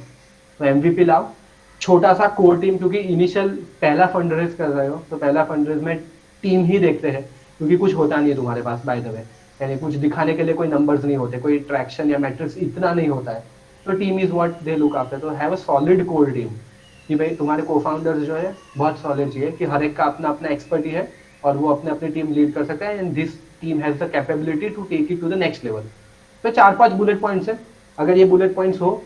तो एमवीपी लाओ, छोटा सा कोर टीम, क्योंकि इनिशियल पहला फंड रेज कर रहे हो, तो पहला फंड रेज में टीम ही देखते हैं, क्योंकि कुछ होता नहीं है तुम्हारे पास बाय द वे, यानी कुछ दिखाने के लिए कोई नंबर्स नहीं होते, कोई ट्रैक्शन या मैट्रिक्स इतना नहीं होता है। तो team is what they look after, तो have a solid core team कि भाई तुम्हारे को फाउंडर्स जो है बहुत सॉलिड चाहिए कि हर एक का अपना अपना एक्सपर्टी है और वो अपने अपनी टीम लीड कर सकता है, and this team has the capability to take it to the next level. तो 4-5 बुलेट पॉइंट्स है, अगर ये बुलेट पॉइंट्स हो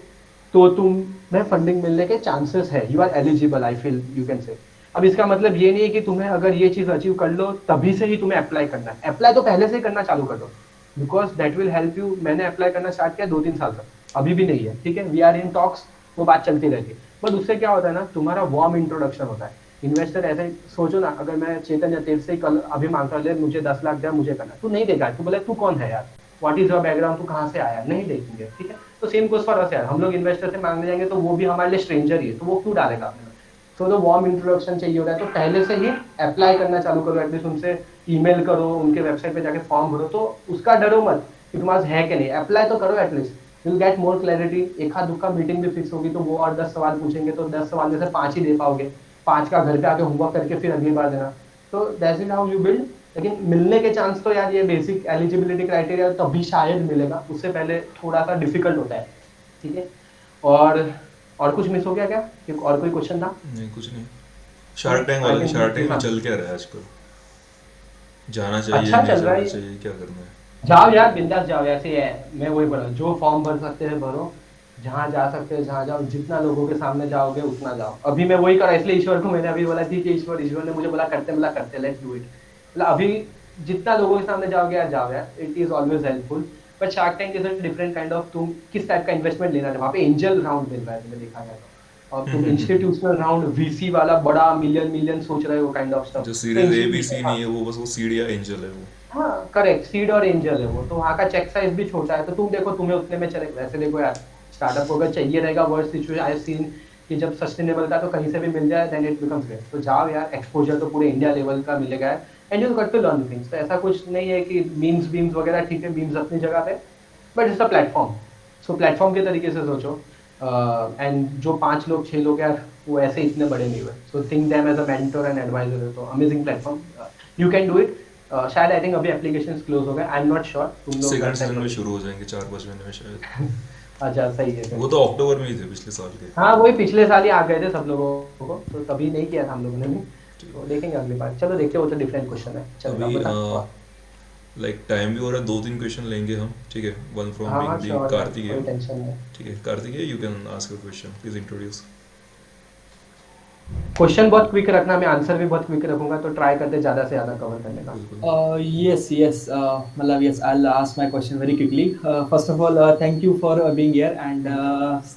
तो तुम्हें फंडिंग मिलने के चांसेस है, you are eligible, I feel you can say. अब इसका मतलब ये नहीं है कि तुम्हें अगर ये चीज अचीव कर लो तभी से ही तुम्हें अप्लाई करना है, अप्लाई तो पहले से ही करना चालू कर दो, because that will help you. मैंने अप्लाई करना स्टार्ट किया 2-3 साल तक, अभी भी नहीं है, ठीक है, वी आर इन टॉक्स, वो बात चलती रहती है। बट उससे क्या होता है ना, तुम्हारा वार्म इंट्रोडक्शन होता है। इन्वेस्टर ऐसे सोचो ना, अगर मैं चेतन या तेरे से कल अभी मांगता ले मुझे 10 लाख दिया, मुझे करना, तू नहीं देगा, तू बोले तू कौन है यार, व्हाट इज योर बैकग्राउंड, तू कहाँ से आया, नहीं देखेंगे, ठीक है। तो सेम गोस फॉर अस यार, हम लोग इन्वेस्टर से मांगने जाएंगे तो वो भी हमारे लिए स्ट्रेंजर ही है, तो वो क्यों डालेगा अपने। सो तो वार्म इंट्रोडक्शन चाहिए होता है, तो पहले से ही अप्लाई करना चालू करो, एटलीस्ट उनसे ईमेल करो, उनके वेबसाइट पे जाके फॉर्म भरो, तो उसका डरो मत कि तुम्हारे पास है कि नहीं, अप्लाई तो करो at least, you will get more clarity. एक हाथ दुक्का मीटिंग भी फिक्स होगी तो वो और 10 सवाल पूछेंगे, तो 10 सवाल में से 5 ही दे पाओगे, 5 का घर पे आके होमवर्क करके फिर अगली बार देना, तो that's it how you build. लेकिन मिलने के चांस तो यार ये बेसिक एलिजिबिलिटी क्राइटेरिया तभी शायद मिलेगा, उससे पहले थोड़ा सा डिफिकल्ट होता है, ठीक है। और कुछ मिस हो गया क्या, और कोई क्वेश्चन था? नहीं कुछ नहीं। शार्क टैंक वाला, शार्क टैंक में चल क्या रहा है आजकल, जाना चाहिए अच्छा नहीं चल रहा जाना है, चाहिए, क्या करना है? जाओ यार बिंदास जाओ, ऐसे ही है, मैं वही बोला, जो फॉर्म भर सकते हैं भरो, जहाँ जा सकते हैं जहाँ जाओ, जितना लोगों के सामने जाओगे उतना जाओ। अभी मैं वही करा, इसलिए ईश्वर को मैंने अभी बोला थी कि ईश्वर ने मुझे बोला करते लेट्स डू इट, मतलब अभी जितना लोगों के सामने जाओगे यार जाओ यार, it is always helpful. But shark tank is a different kind of, तुम किस टाइप का इन्वेस्टमेंट लेना है, वहाँ पे एंजल राउंड मिल रहा है तुम्हें देखा जाए तो, और तुम इंस्टीट्यूशनल राउंड वीसी वाला बड़ा मिलियन सोच रहे हो काइंड ऑफ स्टफ, जो तो सीरीज ए बी सी नहीं है वो, बस वो सीड या एंजल है वो। हाँ करेक्ट, सीड और एंजल है वो, तो वहाँ का चेक साइज भी छोटा है, तो तुम देखो तुम्हें उतने में चले। वैसे देखो यार, स्टार्टअप को अगर चाहिए रहेगा वर्स्ट सिचुएशन आई सीन कि जब सस्टेनेबल का तो कहीं से भी मिल जाए, देन इट बिकम्स ग्रेट। तो जाओ यार, एक्सपोजर तो पूरे इंडिया लेवल का मिलेगा, and you got to learn things. तो ऐसा कुछ नहीं है कि मीम्स वगैरह, ठीक है मीम्स अपनी जगह पे, but it's a platform. So platform के तरीके से सोचो, एंड जो 5 लोग 6 लोग यार वो ऐसे इतने बड़े नहीं हुए, so think them as a mentor and advisor, तो amazing platform, you can do it. शायद आई थिंक अभी एप्लीकेशंस क्लोज हो गए, आई एम नॉट श्योर, तुम लोग सेकंड सीजन में शुरू हो जाएंगे 4-5 महीने में शायद। अच्छा सही है वो तो अक्टूबर में ही थे पिछले साल के। हाँ वही पिछले साल ही आ गए थे सब लोगों को, तो तभी नहीं किया था हम लोगों ने भी, तो देखेंगे अगली बार। चलो देखते हो, तो डिफरेंट क्वेश्चन है, चलो अभी बता। लाइक टाइम भी हो रहा है, 2-3 क्वेश्चन लेंगे हम, ठीक है। वन फ्रॉम हाँ बीइंग श्योर, कार्तिकेय, कोई टेंशन नहीं। ठीक है। Kartikeya, you can ask a question, please introduce. Question बहुत क्विक रखना, मैं आंसर भी बहुत क्विक रखूंगा, तो ट्राई करते ज्यादा से ज्यादा कवर करने का। बिल्कुल। Yes. Malav, yes, I'll ask my question very quickly. First of all, thank you for being here, and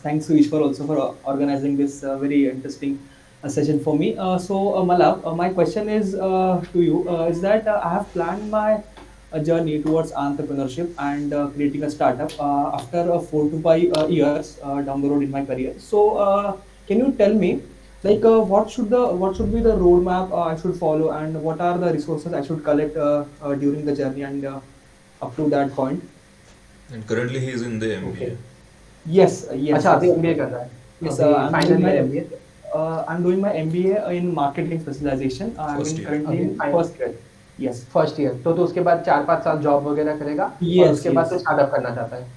thanks to Ishwar also for organizing this very interesting session for me. Malav, my question is to you is that I have planned my journey towards entrepreneurship and creating a startup after 4 to 5 years down the road in my career. Can you tell me, like, what should be the roadmap I should follow, and what are the resources I should collect during the journey and up to that point? And currently he is in the MBA. Okay. Yes. अच्छा अभी MBA कर रहा है? Yes, अभी I'm final doing my year MBA? I'm doing my MBA in marketing specialization. I'm First in year. currently अभी in final first year, yes. First year, तो उसके बाद 4-5 साल जॉब वगैरह करेगा, और Yes, उसके बाद तो yes. स्टार्टअप करना चाहता है।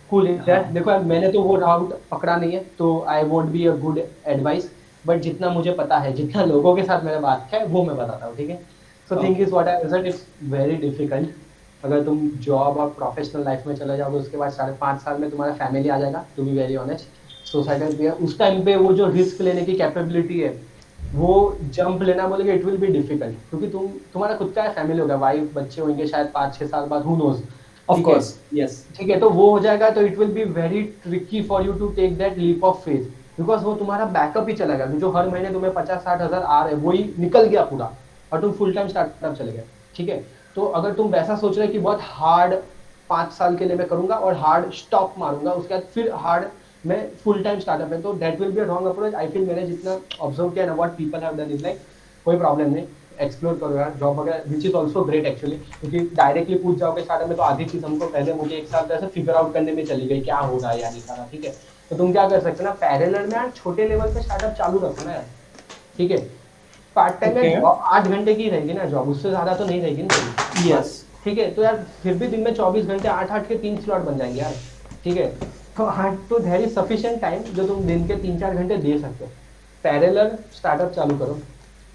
कूल है, देखो यार मैंने तो वो राउट पकड़ा नहीं है, तो I won't be a good advice, but जितना मुझे पता है, जितना लोगों के साथ मैंने बात किया है वो मैं बताता हूँ, ठीक है। So think is what I result, it's very difficult. अगर तुम जॉब और प्रोफेशनल लाइफ में चले जाओगे, उसके बाद 5.5 साल में तुम्हारा फैमिली आ जाएगा, to be very honest, society पे उस टाइम पे वो जो रिस्क लेने की कैपेबिलिटी है, वो जंप लेना बोलेगे इट विल बी डिफिकल्ट, क्योंकि तुम्हारा खुद का फैमिली होगा, वाइफ बच्चे होंगे शायद 5-6 साल बाद, who knows, Of course, yes. ठीक है। तो वो हो जाएगा, तो it will be very tricky for you to take that leap of faith, because वो तुम्हारा बैकअप ही चला गया, जो हर महीने तुम्हें 50-60 हज़ार आ रहे हैं वही निकल गया पूरा, और तुम फुल टाइम स्टार्टअप चले गए, ठीक है। तो अगर तुम वैसा सोच रहे कि बहुत हार्ड 5 साल के लिए मैं करूंगा और हार्ड स्टॉप मारूंगा, उसके बाद फिर हार्ड मैं फुल टाइम स्टार्टअप है, तो that will be a wrong approach. I feel मैंने जितना ऑब्जर्व किया ना, what people have done is like, कोई प्रॉब्लम नहीं, एक्सप्लोर करो यार जॉब वगैरह, which is also great actually, क्योंकि डायरेक्टली पूछ जाओगे स्टार्टअप में तो आधी चीज हमको पहले मुझे 1 साल ऐसे फिगर आउट करने में चली गई क्या हो रहा है यार ये सारा, ठीक है। तो तुम क्या कर सकते हो ना, पैरेलल में यार छोटे लेवल पे स्टार्टअप चालू रखो ना यार, ठीक है। पार्ट टाइम में 8 घंटे की रहेगी ना जॉब, उससे ज्यादा तो नहीं रहेगी ना, Yes. ठीक है। तो यार फिर भी दिन में 24 घंटे 8-8 के 3 स्लॉट बन जाएंगे यार, ठीक है, तो हाँ, तो देयर इज सफिशिएंट टाइम जो तुम दिन के 3-4 घंटे दे सकते हो। पैरेलल स्टार्टअप चालू करो,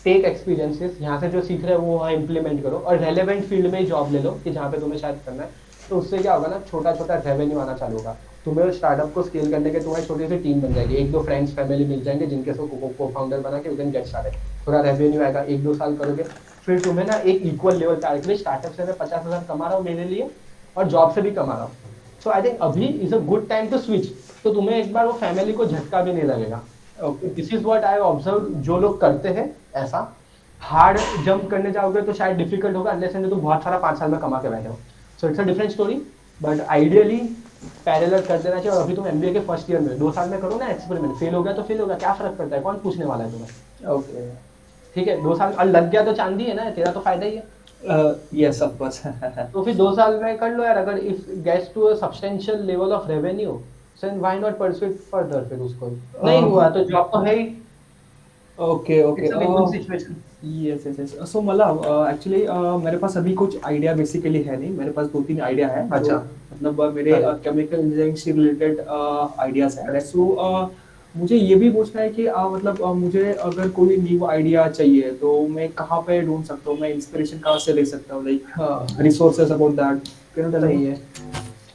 टेक एक्सपीरियंसेस, यहाँ से जो सीख रहे हो वो वहाँ इम्प्लीमेंट करो, और रेलेवेंट फील्ड में ही जॉब ले लो कि जहाँ पे तुम्हें शायद करना है। तो उससे क्या होगा ना, छोटा छोटा रेवेन्यू आना चालू होगा। तुम्हें स्टार्टअप को स्केल करने के तुम्हारी छोटी सी टीम बन जाएगी, 1-2 फ्रेंड्स फैमिली मिल जाएंगे जिनके साथ को फाउंडर बना के यू कैन गेट स्टार्टेड। थोड़ा रेवेन्यू आएगा, 1-2 साल करोगे, फिर तुम्हें ना एक इक्वल लेवल पे आएगा। स्टार्टअप से मैं 50,000 कमा रहा हूँ मेरे लिए, और जॉब से भी कमा रहा हूँ। सो आई थिंक अभी is a good time to switch. तो तुम्हें एक बार वो फैमिली को झटका भी नहीं लगेगा। This is what I observe, जो लोग करते हैं ऐसा। हार्ड जंप करने जाओगे तो शायद डिफिकल्ट होगा, अनलेस एंड तुम बहुत सारा 5 साल में कमा के बैठे हो। So it's a different story, but ideally parallel कर देना चाहिए। और अभी तुम एमबीए के फर्स्ट ईयर में 2 साल में करो ना एक्सपेरिमेंट, फेल हो गया तो फेल हो गया, क्या फर्क पड़ता है, कौन पूछने वाला है तुम्हें। ओके। ठीक है, 2 साल और लग गया तो चांदी है ना, तेरा तो फायदा ही है। Yes of course. तो फिर 2 साल में कर लो यार, अगर if gets to a substantial level of revenue, then why not pursue it further. फिर उसको नहीं हुआ तो जॉब तो है ही। Okay okay. It's a win win situation. Yes yes yes. So मतलब एक्चुअली मेरे पास अभी कुछ आइडिया बेसिकली है नहीं, मेरे पास 2-3 आइडिया है। अच्छा। मतलब मेरे Correct. केमिकल इंजीनियरिंग से रिलेटेड आइडियाज है। Correct. सो मुझे ये भी पूछना है कि मतलब मुझे अगर कोई न्यू आइडिया चाहिए तो मैं कहाँ पे ढूंढ सकता हूँ, मैं इंस्पिरेशन कहाँ से ले सकता हूँ, लाइक हाँ, रिसोर्सेज अबाउट दैट। सही है।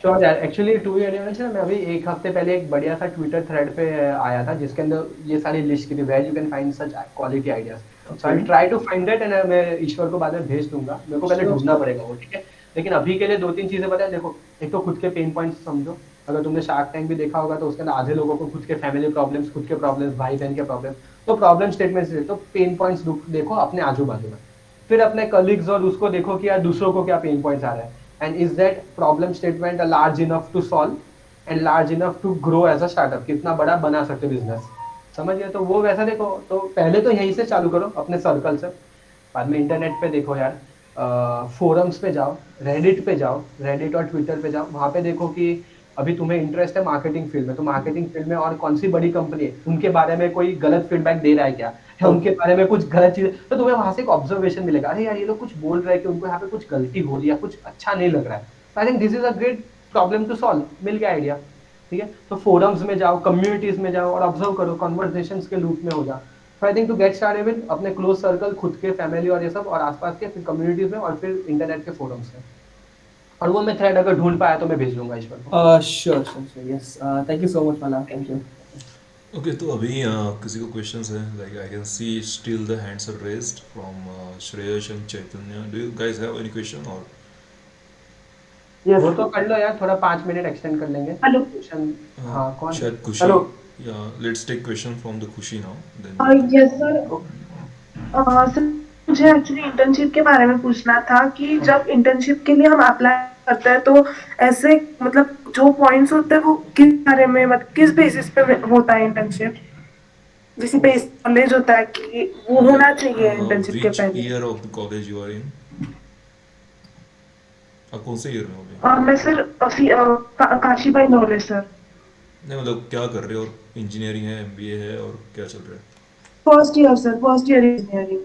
श्योर यार, एक्चुअली टू बी ऑनेस्ट ना, मैं अभी 1 हफ्ते पहले एक बढ़िया सा ट्विटर थ्रेड पे आया था जिसके अंदर ये सारी लिस्ट की थी, where you can find such quality ideas. So I try to find it, and मैं ईश्वर को बाद में भेज दूंगा। मेरे को पहले Sure. ढूंढना पड़ेगा वो, ठीक है। लेकिन अभी के लिए 2-3 चीजें पता है। देखो, एक तो खुद के पेन पॉइंट्स समझो। अगर तुमने शार्क टैंक भी देखा होगा तो उसके अंदर आधे लोगों को खुद के फैमिली प्रॉब्लम्स, खुद के प्रॉब्लम्स, भाई बहन के प्रॉब्लम्स, तो प्रॉब्लम स्टेटमेंट्स तो पेन पॉइंट्स देखो अपने आजू बाजू में। फिर अपने कलीग्स और उसको देखो कि यार दूसरों को क्या पेन पॉइंट्स आ रहे हैं, and is that problem statement large enough to solve and large enough to grow as a startup, कितना बड़ा बना सकते बिजनेस, समझ गए। तो वो वैसा देखो, तो पहले तो यहीं से चालू करो अपने सर्कल से। बाद में इंटरनेट पे देखो यार, फोरम्स पे जाओ, रेडिट पे जाओ, रेडिट और ट्विटर पे जाओ, वहाँ पे देखो कि अभी तुम्हें इंटरेस्ट है मार्केटिंग फील्ड में, तो मार्केटिंग फील्ड में और कौन सी बड़ी कंपनी है, उनके बारे में कोई गलत फीडबैक दे रहा है क्या, या उनके बारे में कुछ गलत चीज, तो तुम्हें वहां से एक ऑब्जर्वेशन मिलेगा, अरे यार ये लोग कुछ बोल रहे हैं कि उनको यहाँ पे कुछ गलती हो रही है, कुछ अच्छा नहीं लग रहा है। I think this is a great problem to solve, मिल गया आइडिया। ठीक है, तो फोरम्स में जाओ, कम्युनिटीज में जाओ और ऑब्जर्व करो, कॉन्वर्सेशंस के लूप में हो जाओ। तो I think to get started with अपने क्लोज सर्कल, खुद के फैमिली और ये सब, और आसपास के, फिर कम्युनिटीज में, और फिर इंटरनेट के फोरम्स में। और वो मैं थ्रेड अगर ढूंढ पाया तो मैं भेज दूंगा ईश्वर को। Sure sure sure. Yes, thank you so much मला, थैंक यू। ओके, तो अभी किसी को क्वेश्चंस है? Like I can see still the hands are raised from Shreyas and Chaitanya. Do you guys have any question? और Yes. वो तो कर लो यार, थोड़ा 5 मिनट एक्सटेंड कर लेंगे। हेलो। क्वेश्चन, हाँ कौन? शायद Khushi. Hello. Yeah let's take question from the Khushi now then. Yes sir. Sir मुझे एक्चुअली इंटर्नशिप के बारे में पूछना था कि जब इंटर्नशिप के लिए हम अप्लाई करते हैं तो ऐसे मतलब जो पॉइंट्स होते हैं वो किस बारे में, मतलब किस बेसिस पे होता है इंटर्नशिप, जैसे बेस नॉलेज होता है कि वो होना चाहिए इंटर्नशिप के व्हिच पहले। Year of the college you are in? आप कौन से ईयर में हो अभी? मैं सर काशीबाई नॉलेज सर। नहीं मतलब क्या कर रहे हो? इंजीनियरिंग है, एमबीए है, और क्या चल रहा है? First year sir, first year engineering,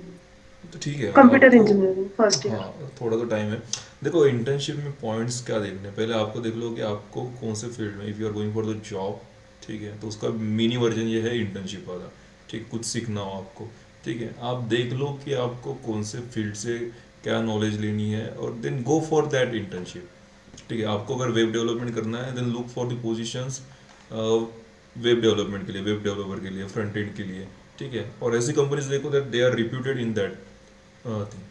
तो ठीक है, कंप्यूटर आपको इंजीनियरिंग फर्स्ट ईयर। हाँ थोड़ा तो टाइम है। देखो इंटर्नशिप में पॉइंट्स क्या देखने हैं? पहले आपको देख लो कि आपको कौन से फील्ड में, if you are going for the job, ठीक है, तो उसका मिनी वर्जन ये है इंटर्नशिप वाला। ठीक, कुछ सीखना हो आपको, ठीक है, आप देख लो कि आपको कौन से फील्ड से क्या नॉलेज लेनी है, और then go for that internship. ठीक है, आपको अगर वेब डेवलपमेंट करना है then look for the positions web development के लिए, वेब डेवलपर के लिए, फ्रंट एंड के लिए। ठीक है, और ऐसी कंपनीज देखो that they are reputed in that thing.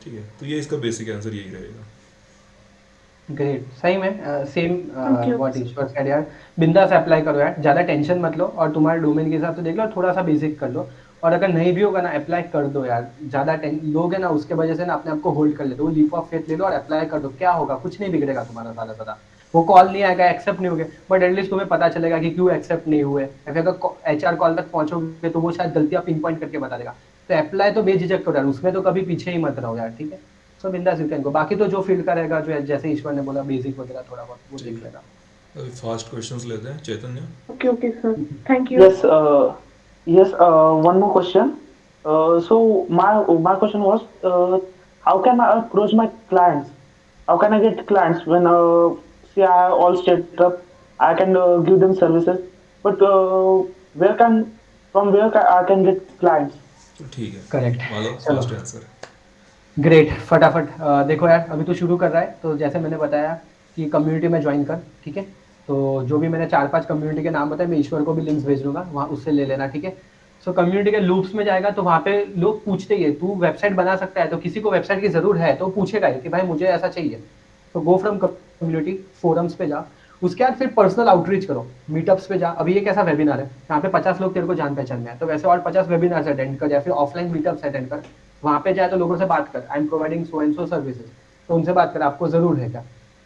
ठीक है, तो ये इसका बेसिक आंसर यही रहेगा। ग्रेट, सही में same Okay. What Ishwar said यार। बिंदास अप्लाई करो यार, ज़्यादा टेंशन मत लो, और तुम्हारे डोमेन के हिसाब से देख लो, थोड़ा सा बेसिक कर लो। और अगर नहीं भी होगा ना, अप्लाई कर दो यार। ज़्यादा लोग है ना, उसके वजह से ना अपने आप को होल्ड कर लेते हो। लीप ऑफ फेथ ले लो और अप्लाई कर दो, क्या होगा, कुछ नहीं बिगड़ेगा तुम्हारा सारा सारा। वो कॉल नहीं आएगा, एक्सेप्ट नहीं होगे, बट एटलीस्ट तुम्हें पता चलेगा कि क्यों एक्सेप्ट नहीं हुए। या फिर अगर एचआर कॉल तक पहुंचोगे तो वो शायद गलतियां पिन पॉइंट करके बता देगा। तो अप्लाई तो बेझिझक करो यार, उसमें तो कभी पीछे ही मत रहो यार, ठीक है। सो बिंदास यू कैन गो। बाकी तो जो फील्ड का रहेगा, जो जैसे ईश्वर ने बोला, बेसिक वगैरह थोड़ा बहुत वो देख लेना। अभी फास्ट क्वेश्चंस लेते हैं। Chaitanya. Okay okay sir, thank you. Yes, yes. One more question. So my question was, how can I approach my clients? How can I get clients when say I all startup I can give them services, but where can from where I can get clients? तो ठीक है, correct. मालो चलो fast answer. Great, फटाफट देखो यार, अभी तो शुरू कर रहा है, तो जैसे मैंने बताया कि कम्युनिटी में ज्वाइन कर, ठीक है। तो जो भी मैंने 4-5 कम्युनिटी के नाम बताए, मैं ईश्वर को भी लिंक्स भेज दूंगा, वहाँ उससे ले लेना, ठीक है। सो कम्युनिटी के लूप्स में जाएगा तो वहाँ पे लोग पूछते ही है, तू वेबसाइट बना सकता है, तो किसी को वेबसाइट की जरूर है तो पूछेगा ही कि भाई मुझे ऐसा चाहिए। तो गो फ्रॉम कम्युनिटी, फोरम्स पे जा, उसके बाद फिर पर्सनल आउटरीच करो, मीटअप्स पे जा। अभी एक ऐसा वेबिनार है जहाँ पे 50 लोग तेरे को जान पहचान में है, तो वैसे और 50 वेबिनार अटेंड कर, या फिर ऑफलाइन मीटअप्स अटेंड कर, वहाँ पे जाए तो लोगों से बात कर, I am providing so and so services, तो उनसे बात कर, आपको जरूर है क्या।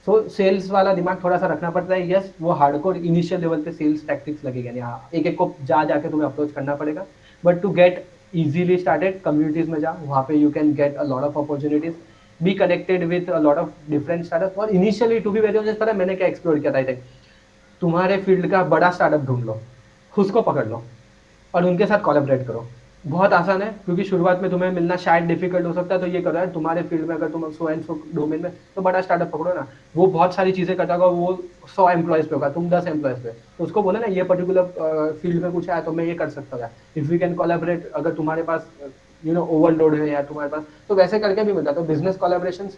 सो सेल्स वाला दिमाग थोड़ा सा रखना पड़ता है, यस वो हार्डकोर इनिशियल लेवल पे सेल्स टैक्टिक्स लगेगा, नहीं हाँ, एक एक को जाके तुम्हें अप्रोच करना पड़ेगा, but to get easily started communities में जा, वहाँ पे you can get a lot of opportunities, be connected with a lot of different startup. और initially to be very honest, पता है मैंने क्या एक्सप्लोर किया था, तुम्हारे फील्ड का बड़ा स्टार्टअप ढूंढ लो, उसको पकड़ लो और उनके साथ कोलैबोरेट करो। बहुत आसान है, क्योंकि शुरुआत में तुम्हें मिलना शायद डिफिकल्ट हो सकता है, तो ये करो यार, तुम्हारे फील्ड में अगर तुम सो एंड सो डोमेन में, तो बड़ा स्टार्टअप पकड़ो ना, वो बहुत सारी चीजें करता होगा, वो 100 एम्प्लॉयज पे होगा, तुम 10 एम्प्लॉयज पे, तो उसको बोले ना ये पर्टिकुलर फील्ड में कुछ है तो मैं ये कर सकता हूँ, इफ वी कैन कोलैबोरेट, अगर तुम्हारे पास ओवरलोड है या तुम्हारे पास, तो वैसे करके भी मिलता है। तो बिजनेस कोलैबोरेशन,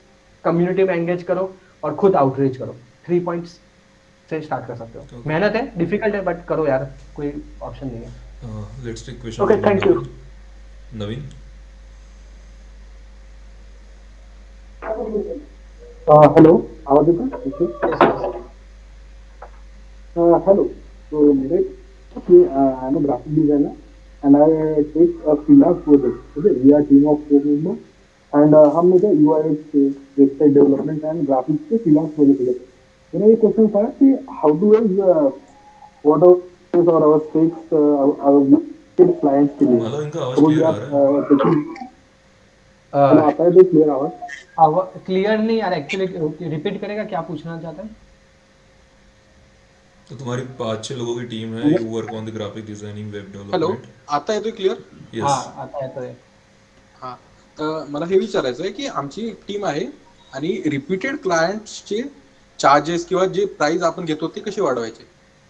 कम्युनिटी में एंगेज करो और खुद आउटरीच करो, 3 पॉइंट्स से स्टार्ट कर सकते हो। Okay. मेहनत है, डिफिकल्ट है, बट करो यार, कोई ऑप्शन नहीं है। Let's take question Okay, from thank you. Naveen. Naveen, hello, आवाज येतो? हेलो, तो मेरे I am a graphic designer and I take a freelance project. Okay, we are team of 4 members and हम लोग UI website development and graphics के freelance project लेते हैं। मेरा ये क्वेश्चन था कि how do is what are our stakes our clients के लिए। मालो इनका आवाज सपोज क्लियर आ आप रहा है? हेलो, आता है तो क्लियर आवाज? क्लियर नहीं यार, एक्चुअली रिपीट करेगा, क्या पूछना चाहता है। तो तुम्हारी 5-6 लोगों की टीम है, मुझे you work on the graphic designing, web hello, development. आता येतोय क्लिअर? यस। हाँ आता है तो है। हां. तर मला हे विचारायचं आहे की आमची एक टीम आहे आणि रिपीटेड क्लायंट्सचे चार्जेस किंवा जे प्राइस आपण घेतो ते कसे वाढवायचे?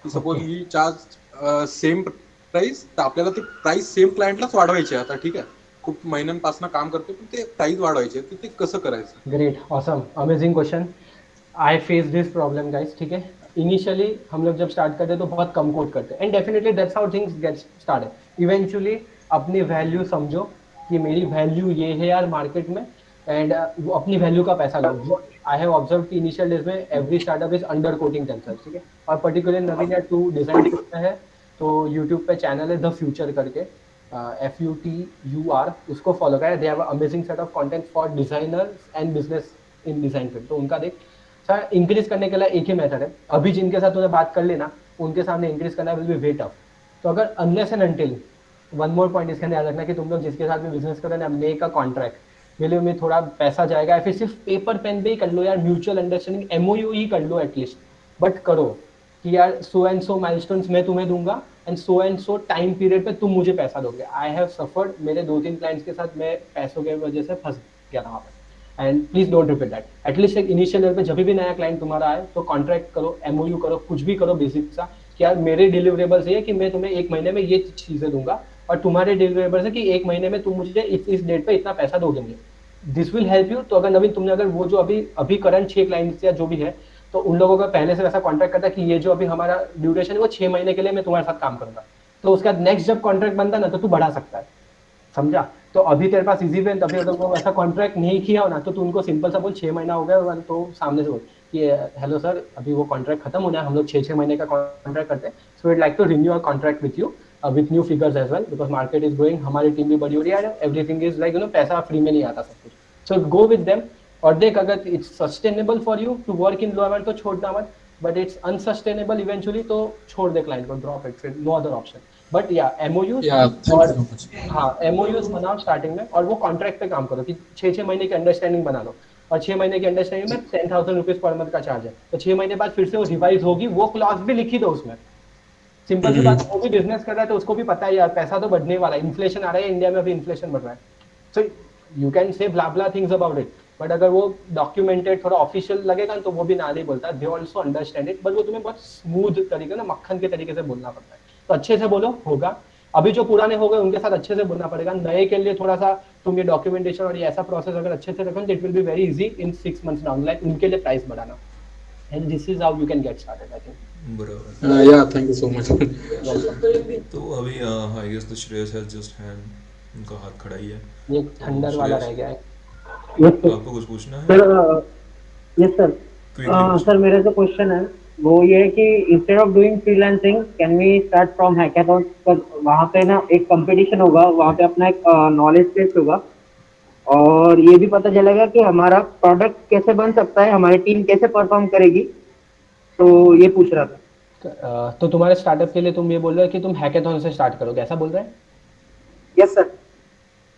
की सपोज ओके ही चार्ज सेम प्राइस, तर आपल्याला ते प्राइस सेम क्लायंटलाच वाढवायचे आहे. आता ठीक आहे, खूप महिन्यांपासून काम करते पण ते प्राइस वाढवायचे, तर ते कसं करायचं? Great, awesome, amazing question. I face this problem guys, ठीक है। इनिशियली हम लोग जब स्टार्ट करते हैं तो बहुत कम कोट करते हैं, and definitely that's how things get started. Eventually अपनी वैल्यू समझो कि मेरी वैल्यू ये है यार मार्केट में, एंड अपनी वैल्यू का पैसा लो। आई हैव ऑब्जर्व कि इनिशियल डेज में every startup is under coating themselves, ठीक है। और पर्टिकुलर नवीन या टू डिजाइन फील्ड में है, तो यूट्यूब पे चैनल है द फ्यूचर करके, FUTUR, उसको फॉलो करें, they have amazing set of content for designers and business in design field, तो उनका देख। सर इंक्रीज करने के लिए एक ही मेथड है, अभी जिनके साथ तूने बात कर ली ना, उनके सामने इंक्रीज करना विल बी वे टफ। तो अगर unless and until, one more point इसके अंदर याद रखना कि तुम लोग जिसके साथ में बिजनेस कर रहे हैं, मेक अ कॉन्ट्रैक्ट, बिलीव में थोड़ा पैसा जाएगा, या फिर सिर्फ पेपर पेन पे ही कर लो यार, म्यूचुअल अंडरस्टैंडिंग MOU ही कर लो एटलीस्ट, बट करो कि यार सो एंड सो माइलस्टोन्स मैं तुम्हें दूंगा एंड सो टाइम पीरियड पे तुम मुझे पैसा दोगे। आई हैव सफर्ड, मेरे 2-3 क्लाइंट्स के साथ मैं पैसों की वजह से फंस गया था वहाँ पे, and please don't repeat that. At least एक इनिशियल लेवल पे जब भी नया क्लाइंट तुम्हारा आए तो कॉन्ट्रैक्ट करो, MOU करो, कुछ भी करो बेसिक सा, कि यार मेरे डिलीवरेबल्स ये कि मैं तुम्हें 1 महीने में ये चीजें दूंगा, और तुम्हारे डिलीवरेबल्स है कि 1 महीने में तुम मुझे इस डेट पे इतना पैसा दोगे मुझे। This will help you. तो अगर नवीन तुमने अगर वो जो अभी करंट 6 क्लाइंट्स या जो भी है, तो उन लोगों का पहले से वैसा कॉन्ट्रैक्ट करता है कि ये जो अभी हमारा ड्यूरेशन है वो 6 महीने के लिए मैं तुम्हारे साथ काम करूंगा, तो उसका नेक्स्ट जब कॉन्ट्रैक्ट बनता है ना, तो तू बढ़ा सकता है, समझा। तो अभी तेरे पास इजी वे, तभी अगर वो ऐसा कॉन्ट्रैक्ट नहीं किया हो ना, तो तू उनको सिंपल सा बोल 6 महीना हो गया, तो सामने से बोल कि हेलो सर, अभी वो कॉन्ट्रैक्ट खत्म होना है, हम लोग 6 महीने का कॉन्ट्रैक्ट करते हैं, so we'd like to renew our contract with you with new figures as well, because market is growing, हमारी टीम भी बड़ी हो रही है, एवरीथिंग इज लाइक पैसा फ्री में नहीं आता सब कुछ। सो गो विद देम, और देख अगर it's sustainable for you to work in low amount तो छोड़ना मत, बट इट्स अनसस्टेनेबल इवेंचुअली तो छोड़ दे क्लाइंट को, ड्रॉप इट, फिर no other option. But yeah MOUs, yeah, thank you और सो मच. हाँ MOUs बनाओ स्टार्टिंग में, और वो कॉन्ट्रैक्ट पे काम करो कि 6 महीने की अंडरस्टैंडिंग बना लो, और 6 महीने की अंडरस्टैंडिंग में 10,000 रुपीज पर मंथ का चार्ज है, तो 6 महीने बाद फिर से वो रिवाइज होगी, वो क्लॉज भी लिखी दो उसमें। सिंपल सी बात, वो भी बिजनेस कर रहा है तो उसको भी पता है यार पैसा तो बढ़ने वाला है, इन्फ्लेशन आ रहा है इंडिया में, अभी इन्फ्लेशन बढ़ रहा है, सो यू कैन से ब्ला ब्ला थिंग्स अबाउट इट, बट अगर वो डॉक्यूमेंटेड थोड़ा ऑफिशियल लगेगा तो वो भी ना नहीं बोलता, they also understand it, but वो तुम्हें बहुत स्मूथ तरीके ना मक्खन के तरीके से बोलना पड़ता है। तो अच्छे से बोलो, होगा। अभी जो पुराने हो गए उनके साथ अच्छे से बोलना पड़ेगा, नए के लिए थोड़ा सा तुम ये डॉक्यूमेंटेशन और ये ऐसा प्रोसेस अगर अच्छे से रखो, it will be very easy in 6 months down line उनके लिए प्राइस बढ़ाना। And this is how you can get started I think. बराबर। Yeah thank you so much. तो अभी I guess the Shreyas has just hand, उनका हाथ खड़ा ही है। ये तो थंडर वाला रह श्रेयस, गया है। Yes sir. आपको कुछ पूछना है? Sir yes sir. क्विकली पूछ। सर मेरा जो क्वेश्चन है वो ये है कि instead of doing freelancing can we start from hackathon? वहाँ पे ना एक कंपटीशन होगा, वहाँ पे अपना एक नॉलेज टेस्ट होगा और ये भी पता चलेगा कि हमारा प्रोडक्ट कैसे बन सकता है, हमारी टीम कैसे परफॉर्म करेगी। तो ये पूछ रहा था। तो तुम्हारे स्टार्टअप के लिए तुम ये बोल रहे हो कि तुम हैकाथॉन से स्टार्ट करोगे, ऐसा बोल रहे हैं? Yes sir.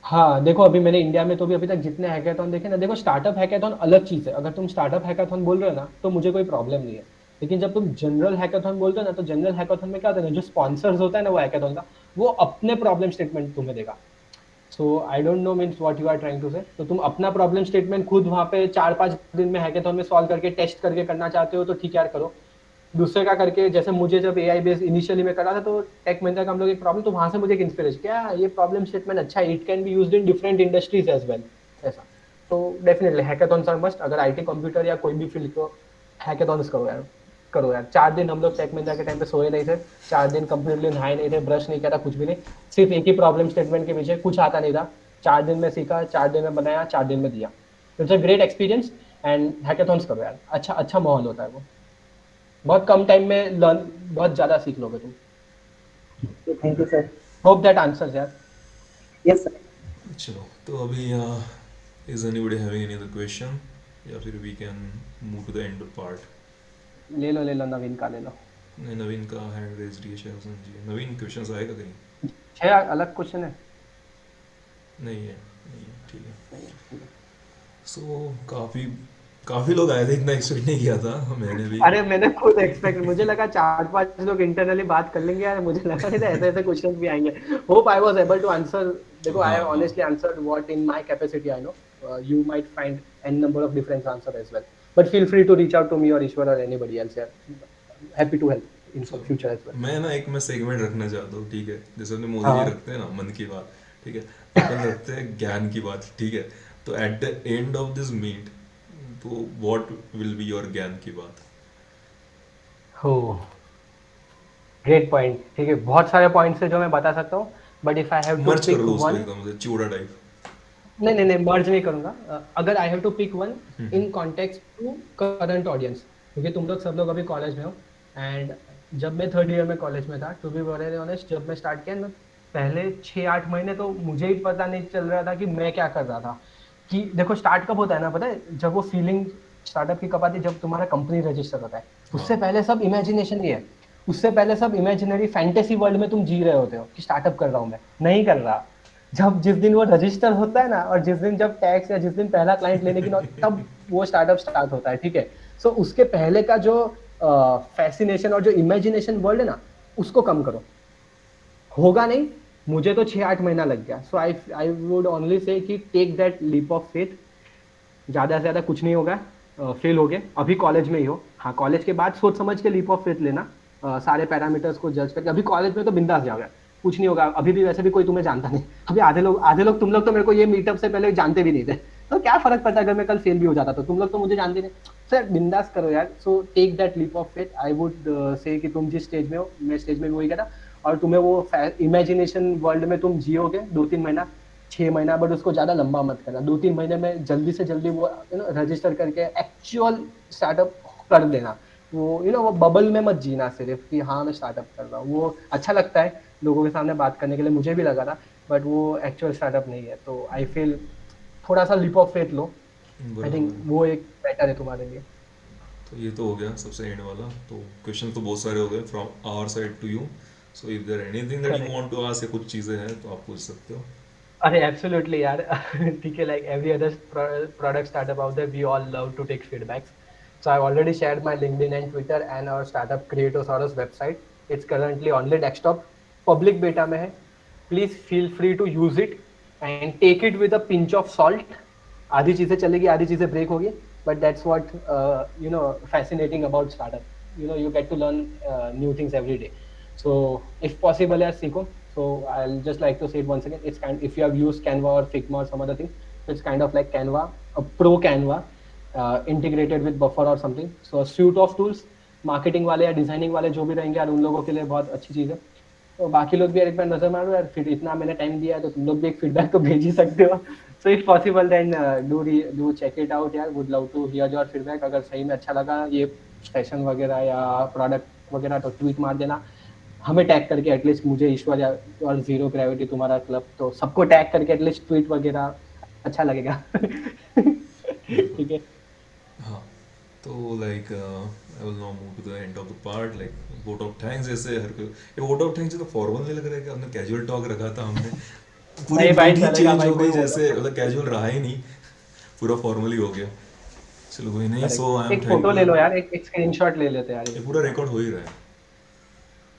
हाँ देखो, अभी मैंने इंडिया में तो भी अभी तक जितने हैकाथॉन देखे ना, देखो स्टार्टअप हैकाथॉन अलग चीज़ है। अगर तुम स्टार्टअप हैकाथॉन बोल रहे हो ना तो मुझे कोई प्रॉब्लम नहीं है, लेकिन जब तुम जनरल हैकाथॉन बोलते हो ना, तो जनरल हैकाथॉन में क्या होता है ना, जो स्पॉन्सर्स होता है ना वो हैकाथॉन का, वो अपने प्रॉब्लम स्टेटमेंट तुम्हें देगा। So I don't know means what you are trying to say. तो तुम अपना प्रॉब्लम स्टेटमेंट खुद वहाँ पे 4-5 दिन में हैकाथॉन में सॉल्व करके टेस्ट करके करना चाहते हो तो ठीक है यार, करो। दूसरे का करके, जैसे मुझे जब एआई बेस इनिशियली में करा था तो टेक महिंद्रा का हम लोग एक प्रॉब्लम, तो वहां से मुझे एक इंस्पिरेशन, क्या ये प्रॉब्लम स्टेटमेंट अच्छा है, it can be used in different industries as well, ऐसा। तो डेफिनेटली हैकाथॉन्स आर मस्ट। अगर आईटी कंप्यूटर या कोई भी फील्ड को हैकाथॉन्स करो यार, करो यार। 4 दिन हम लोग टेक महिंद्रा के टाइम पे सोए नहीं थे, 4 दिन कंप्लीटली नहाए नहीं थे, ब्रश नहीं करा, कुछ भी नहीं, सिर्फ एक ही प्रॉब्लम स्टेटमेंट के पीछे, कुछ आता नहीं था। 4 दिन में सीखा, 4 दिन में बनाया, 4 दिन में दिया। It's a great experience and hackathons करो यार, अच्छा अच्छा माहौल होता है वो। बहुत कम टाइम में लर्न, बहुत ज्यादा सीख लोगे तुम। Thank you sir. Hope that answers यार। Yes sir. चलो, तो अभी is anybody having any other question, या फिर we can move to the end of part? ले लो नवीन का ले लो। नहीं, नवीन का हैंड रेज किया शायद जी। नवीन क्वेश्चंस आएगा कहीं? 6 अलग क्वेश्चन है? नहीं है, नहीं है, ठीक है। सो काफी लोग आए थे, इतना एक्सपेक्ट नहीं किया था मैंने भी। अरे मैंने खुद एक्सपेक्ट, मुझे लगा 4-5 लोग इंटरनली बात कर लेंगे यार, मुझे लगा नहीं था ऐसे ऐसे क्वेश्चंस भी आएंगे। Hope I was able to answer. देखो I have honestly answered what in my capacity I know. You might find n number of different answers as well, but feel free to reach out to me or Ishwar or anybody else here. Happy to help in future as well. मैं ना एक segment रखना चाहता हूँ, ठीक है? जैसे अपने मोदी हाँ। जी रखते हैं ना मन की बात, ठीक है? अपन रखते हैं ज्ञान की बात, ठीक है? तो at the end of this meet, तो व्हाट विल बी योर ज्ञान की बात? हो, ग्रेट पॉइंट। ठीक है, बहुत सारे पॉइंट्स है जो मैं बता सकता हूँ, but if I have to merge कर पिक लो उसको वन, एकदम से चूड़ा टाइप। नहीं मर्ज नहीं करूंगा। अगर I have to pick one in context to current audience, क्योंकि तुम लोग सब लोग अभी कॉलेज में हो, एंड जब मैं 3rd ईयर में कॉलेज में था, टू बी वेरी ऑनेस्ट, जब मैं स्टार्ट किया ना, पहले 6-8 महीने तो मुझे ही पता नहीं चल रहा था कि मैं क्या कर रहा था। कि देखो स्टार्ट कब होता है ना, पता है? जब वो फीलिंग स्टार्टअप की कब आती है, जब तुम्हारा कंपनी रजिस्टर होता है। उससे पहले सब इमेजिनेशन ही है, उससे पहले सब इमेजिनरी फैंटेसी वर्ल्ड में तुम जी रहे होते हो कि स्टार्टअप कर रहा हूँ मैं, नहीं कर रहा। जब जिस दिन वो रजिस्टर होता है ना, और जिस दिन जब टैक्स या जिस दिन पहला क्लाइंट लेने की तब वो स्टार्टअप स्टार्ट होता है, ठीक है? सो उसके पहले का जो फैसिनेशन और जो इमेजिनेशन वर्ल्ड है ना, उसको कम करो। होगा नहीं, मुझे तो 6-8 महीना लग गया। सो आई वुड ओनली से कि take that leap of faith. ज़्यादा से ज़्यादा कुछ नहीं होगा, फेल हो गए, अभी कॉलेज में ही हो। हाँ, कॉलेज के बाद सोच समझ के लीप ऑफ फेथ लेना, सारे पैरामीटर्स को जज करके। अभी कॉलेज में तो बिंदास जाओगे, कुछ नहीं होगा। अभी भी वैसे भी कोई तुम्हें जानता नहीं। अभी आधे लोग तुम लोग तो मेरे को ये मीटअप से पहले जानते भी नहीं थे, तो क्या फर्क पड़ता अगर मैं कल फेल भी हो जाता तो? तुम लोग तो मुझे जानते नहीं। सर बिंदास करो यार। So take that leap of faith. I would say कि तुम जिस स्टेज में हो, मैं स्टेज में भी वही करा, और तुम्हें वो इमेजिनेशन वर्ल्ड में तुम जियोगे 2-3 महीना, 6 महीना, बट उसको ज़्यादा लंबा मत करना। 2-3 महीने में जल्दी से जल्दी वो रजिस्टर करके एक्चुअल स्टार्टअप कर देना। वो वो बबल में मत जीना सिर्फ कि हाँ मैं स्टार्टअप कर रहा हूँ। वो अच्छा लगता है लोगों के सामने बात करने के लिए, मुझे भी लगा था, बट वो एक्चुअल स्टार्टअप नहीं है। तो आई फील थोड़ा सा लीप ऑफ फेथ लो। आई थिंक वो एक बेटर है तुम्हारे लिए। तो ये तो हो गया सबसे एंड वाला। तो क्वेश्चन तो बहुत सारे हो गए from our side to you. So if there anything that you want to ask, या कुछ चीज़ें हैं तो आप पूछ सकते हो। अरे एब्सोल्युटली यार। ठीक है, like every other product startup out there, we all love to take feedbacks. So I've already shared my LinkedIn and Twitter and our startup Creatosaurus website. It's currently only desktop, public beta में है. Please feel free to use it and take it with a pinch of salt. आधी चीज़ें चलेगी, आधी चीज़ें break होगी, but that's what you know fascinating about startup. You know you get to learn new things every day. So if possible यार सीखो। So I'll just like to say it once again. It's kind, if you have used Canva or Figma or some other thing, it's kind of like Canva, a pro Canva, integrated with Buffer or something. So a suite of tools, marketing वाले या designing वाले जो भी रहेंगे यार, उन लोगों के लिए बहुत अच्छी चीज़ है। तो बाकी लोग भी यार एक बार नजर मारो यार, फिर इतना मैंने टाइम दिया है तो तुम लोग भी एक फीडबैक तो भेज ही सकते हो। So if possible then do check it out यार, would love to hear your feedback. अगर सही में अच्छा लगा ये सेशन वगैरह या प्रोडक्ट वगैरह तो ट्वीट मार देना हमें टैग करके, एटलीस्ट मुझे ईश्वर या और जीरो ग्रेविटी तुम्हारा क्लब, तो सबको टैग करके एटलीस्ट ट्वीट वगैरह अच्छा लगेगा। बिल्कुल। ठीक है। हाँ, तो like I will now move to the end of the part, like vote of thanks. जैसे हर कोई ये वोट ऑफ थैंक्स तो फॉर्मल नहीं लग रहा है कि हमने कैजुअल टॉक रखा था, हमने पूरी नहीं भाई मीट ही चलेगा चेंज भाई, हो कोई गई, vote जैसे of मतलब कैजुअल रहा ही नहीं, पूरा फॉर्मल ही हो गया। चलो कोई नहीं, thanks। सो आई एम एक फोटो ले थैंकफुल। लो यार, एक स्क्रीनशॉट ले लेते हैं यार ये एक। पूरा रिकॉर्ड हो ही रहा है।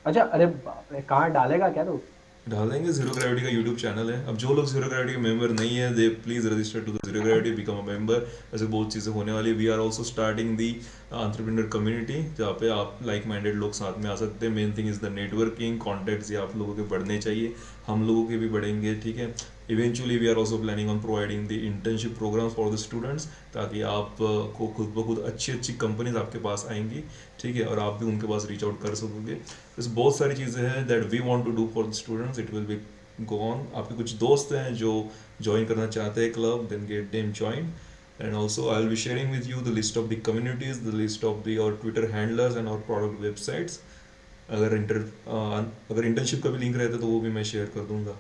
अच्छा अरे बाप रे, कहाँ डालेगा क्या तू? डाल देंगे, जीरो ग्रेविटी का यूट्यूब चैनल है। अब जो लोग जीरो ग्रेविटी के मेंबर नहीं है, they please register to the Zero Gravity, become a member. ऐसे बहुत चीज़ें होने वाली। We are also starting the entrepreneur community, जहाँ पे आप लाइक माइंडेड लोग साथ में आ सकते हैं। Main thing is the networking, contacts ये आप लोगों के बढ़ने चाहिए, हम लोगों के भी बढ़ेंगे, ठीक है। Eventually we are also planning on providing the internship programmes for the students, ताकि आप को खुद ब खुद अच्छी अच्छी कंपनीज आपके पास आएंगी, ठीक है, और आप भी उनके पास रीच आउट कर सकोगे। तो बहुत सारी चीज़ें हैं that we want to do for the students, it will be go on. आपके कुछ दोस्त हैं जो ज्वाइन करना चाहते हैं club, then get them join. And also I'll be sharing with you the list of the communities, the list of the our Twitter handlers and our product websites. अगर internship का भी लिंक रहता है तो वो भी मैं शेयर कर दूंगा,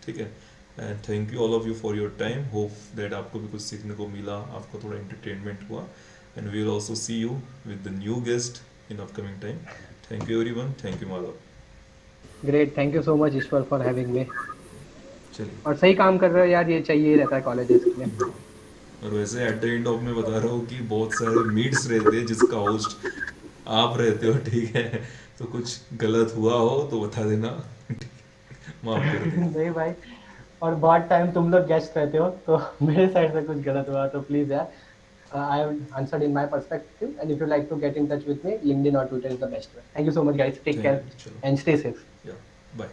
ठीक है। And thank you all of you for your time. Hope that आपको भी कुछ सीखने को मिला, आपको थोड़ा एंटरटेनमेंट हुआ। And we will also see you with the new guest in upcoming time. Thank you everyone, thank you Madhav. Great, thank you so much Ishwar for having me. चलिए, और सही काम कर रहे हो यार, ये चाहिए ही रहता है कॉलेजेस के लिए। और वैसे एट द एंड ऑफ में बता रहा हूँ कि बहुत सारे मीट्स रहते हैं जिसका होस्ट आप रहते हो, ठीक है। तो कुछ गलत हुआ हो तो बता देना, माफ कर देना। नहीं भाई, और बहुत टाइम तुम लोग गेस्ट रहते हो, तो मेरे साइड से कुछ गलत हुआ तो प्लीज यार, I have answered in my perspective, and if you like to get in touch with me, LinkedIn और Twitter is the best way. Thank you so much guys, take care चलो, and stay safe. Yeah bye.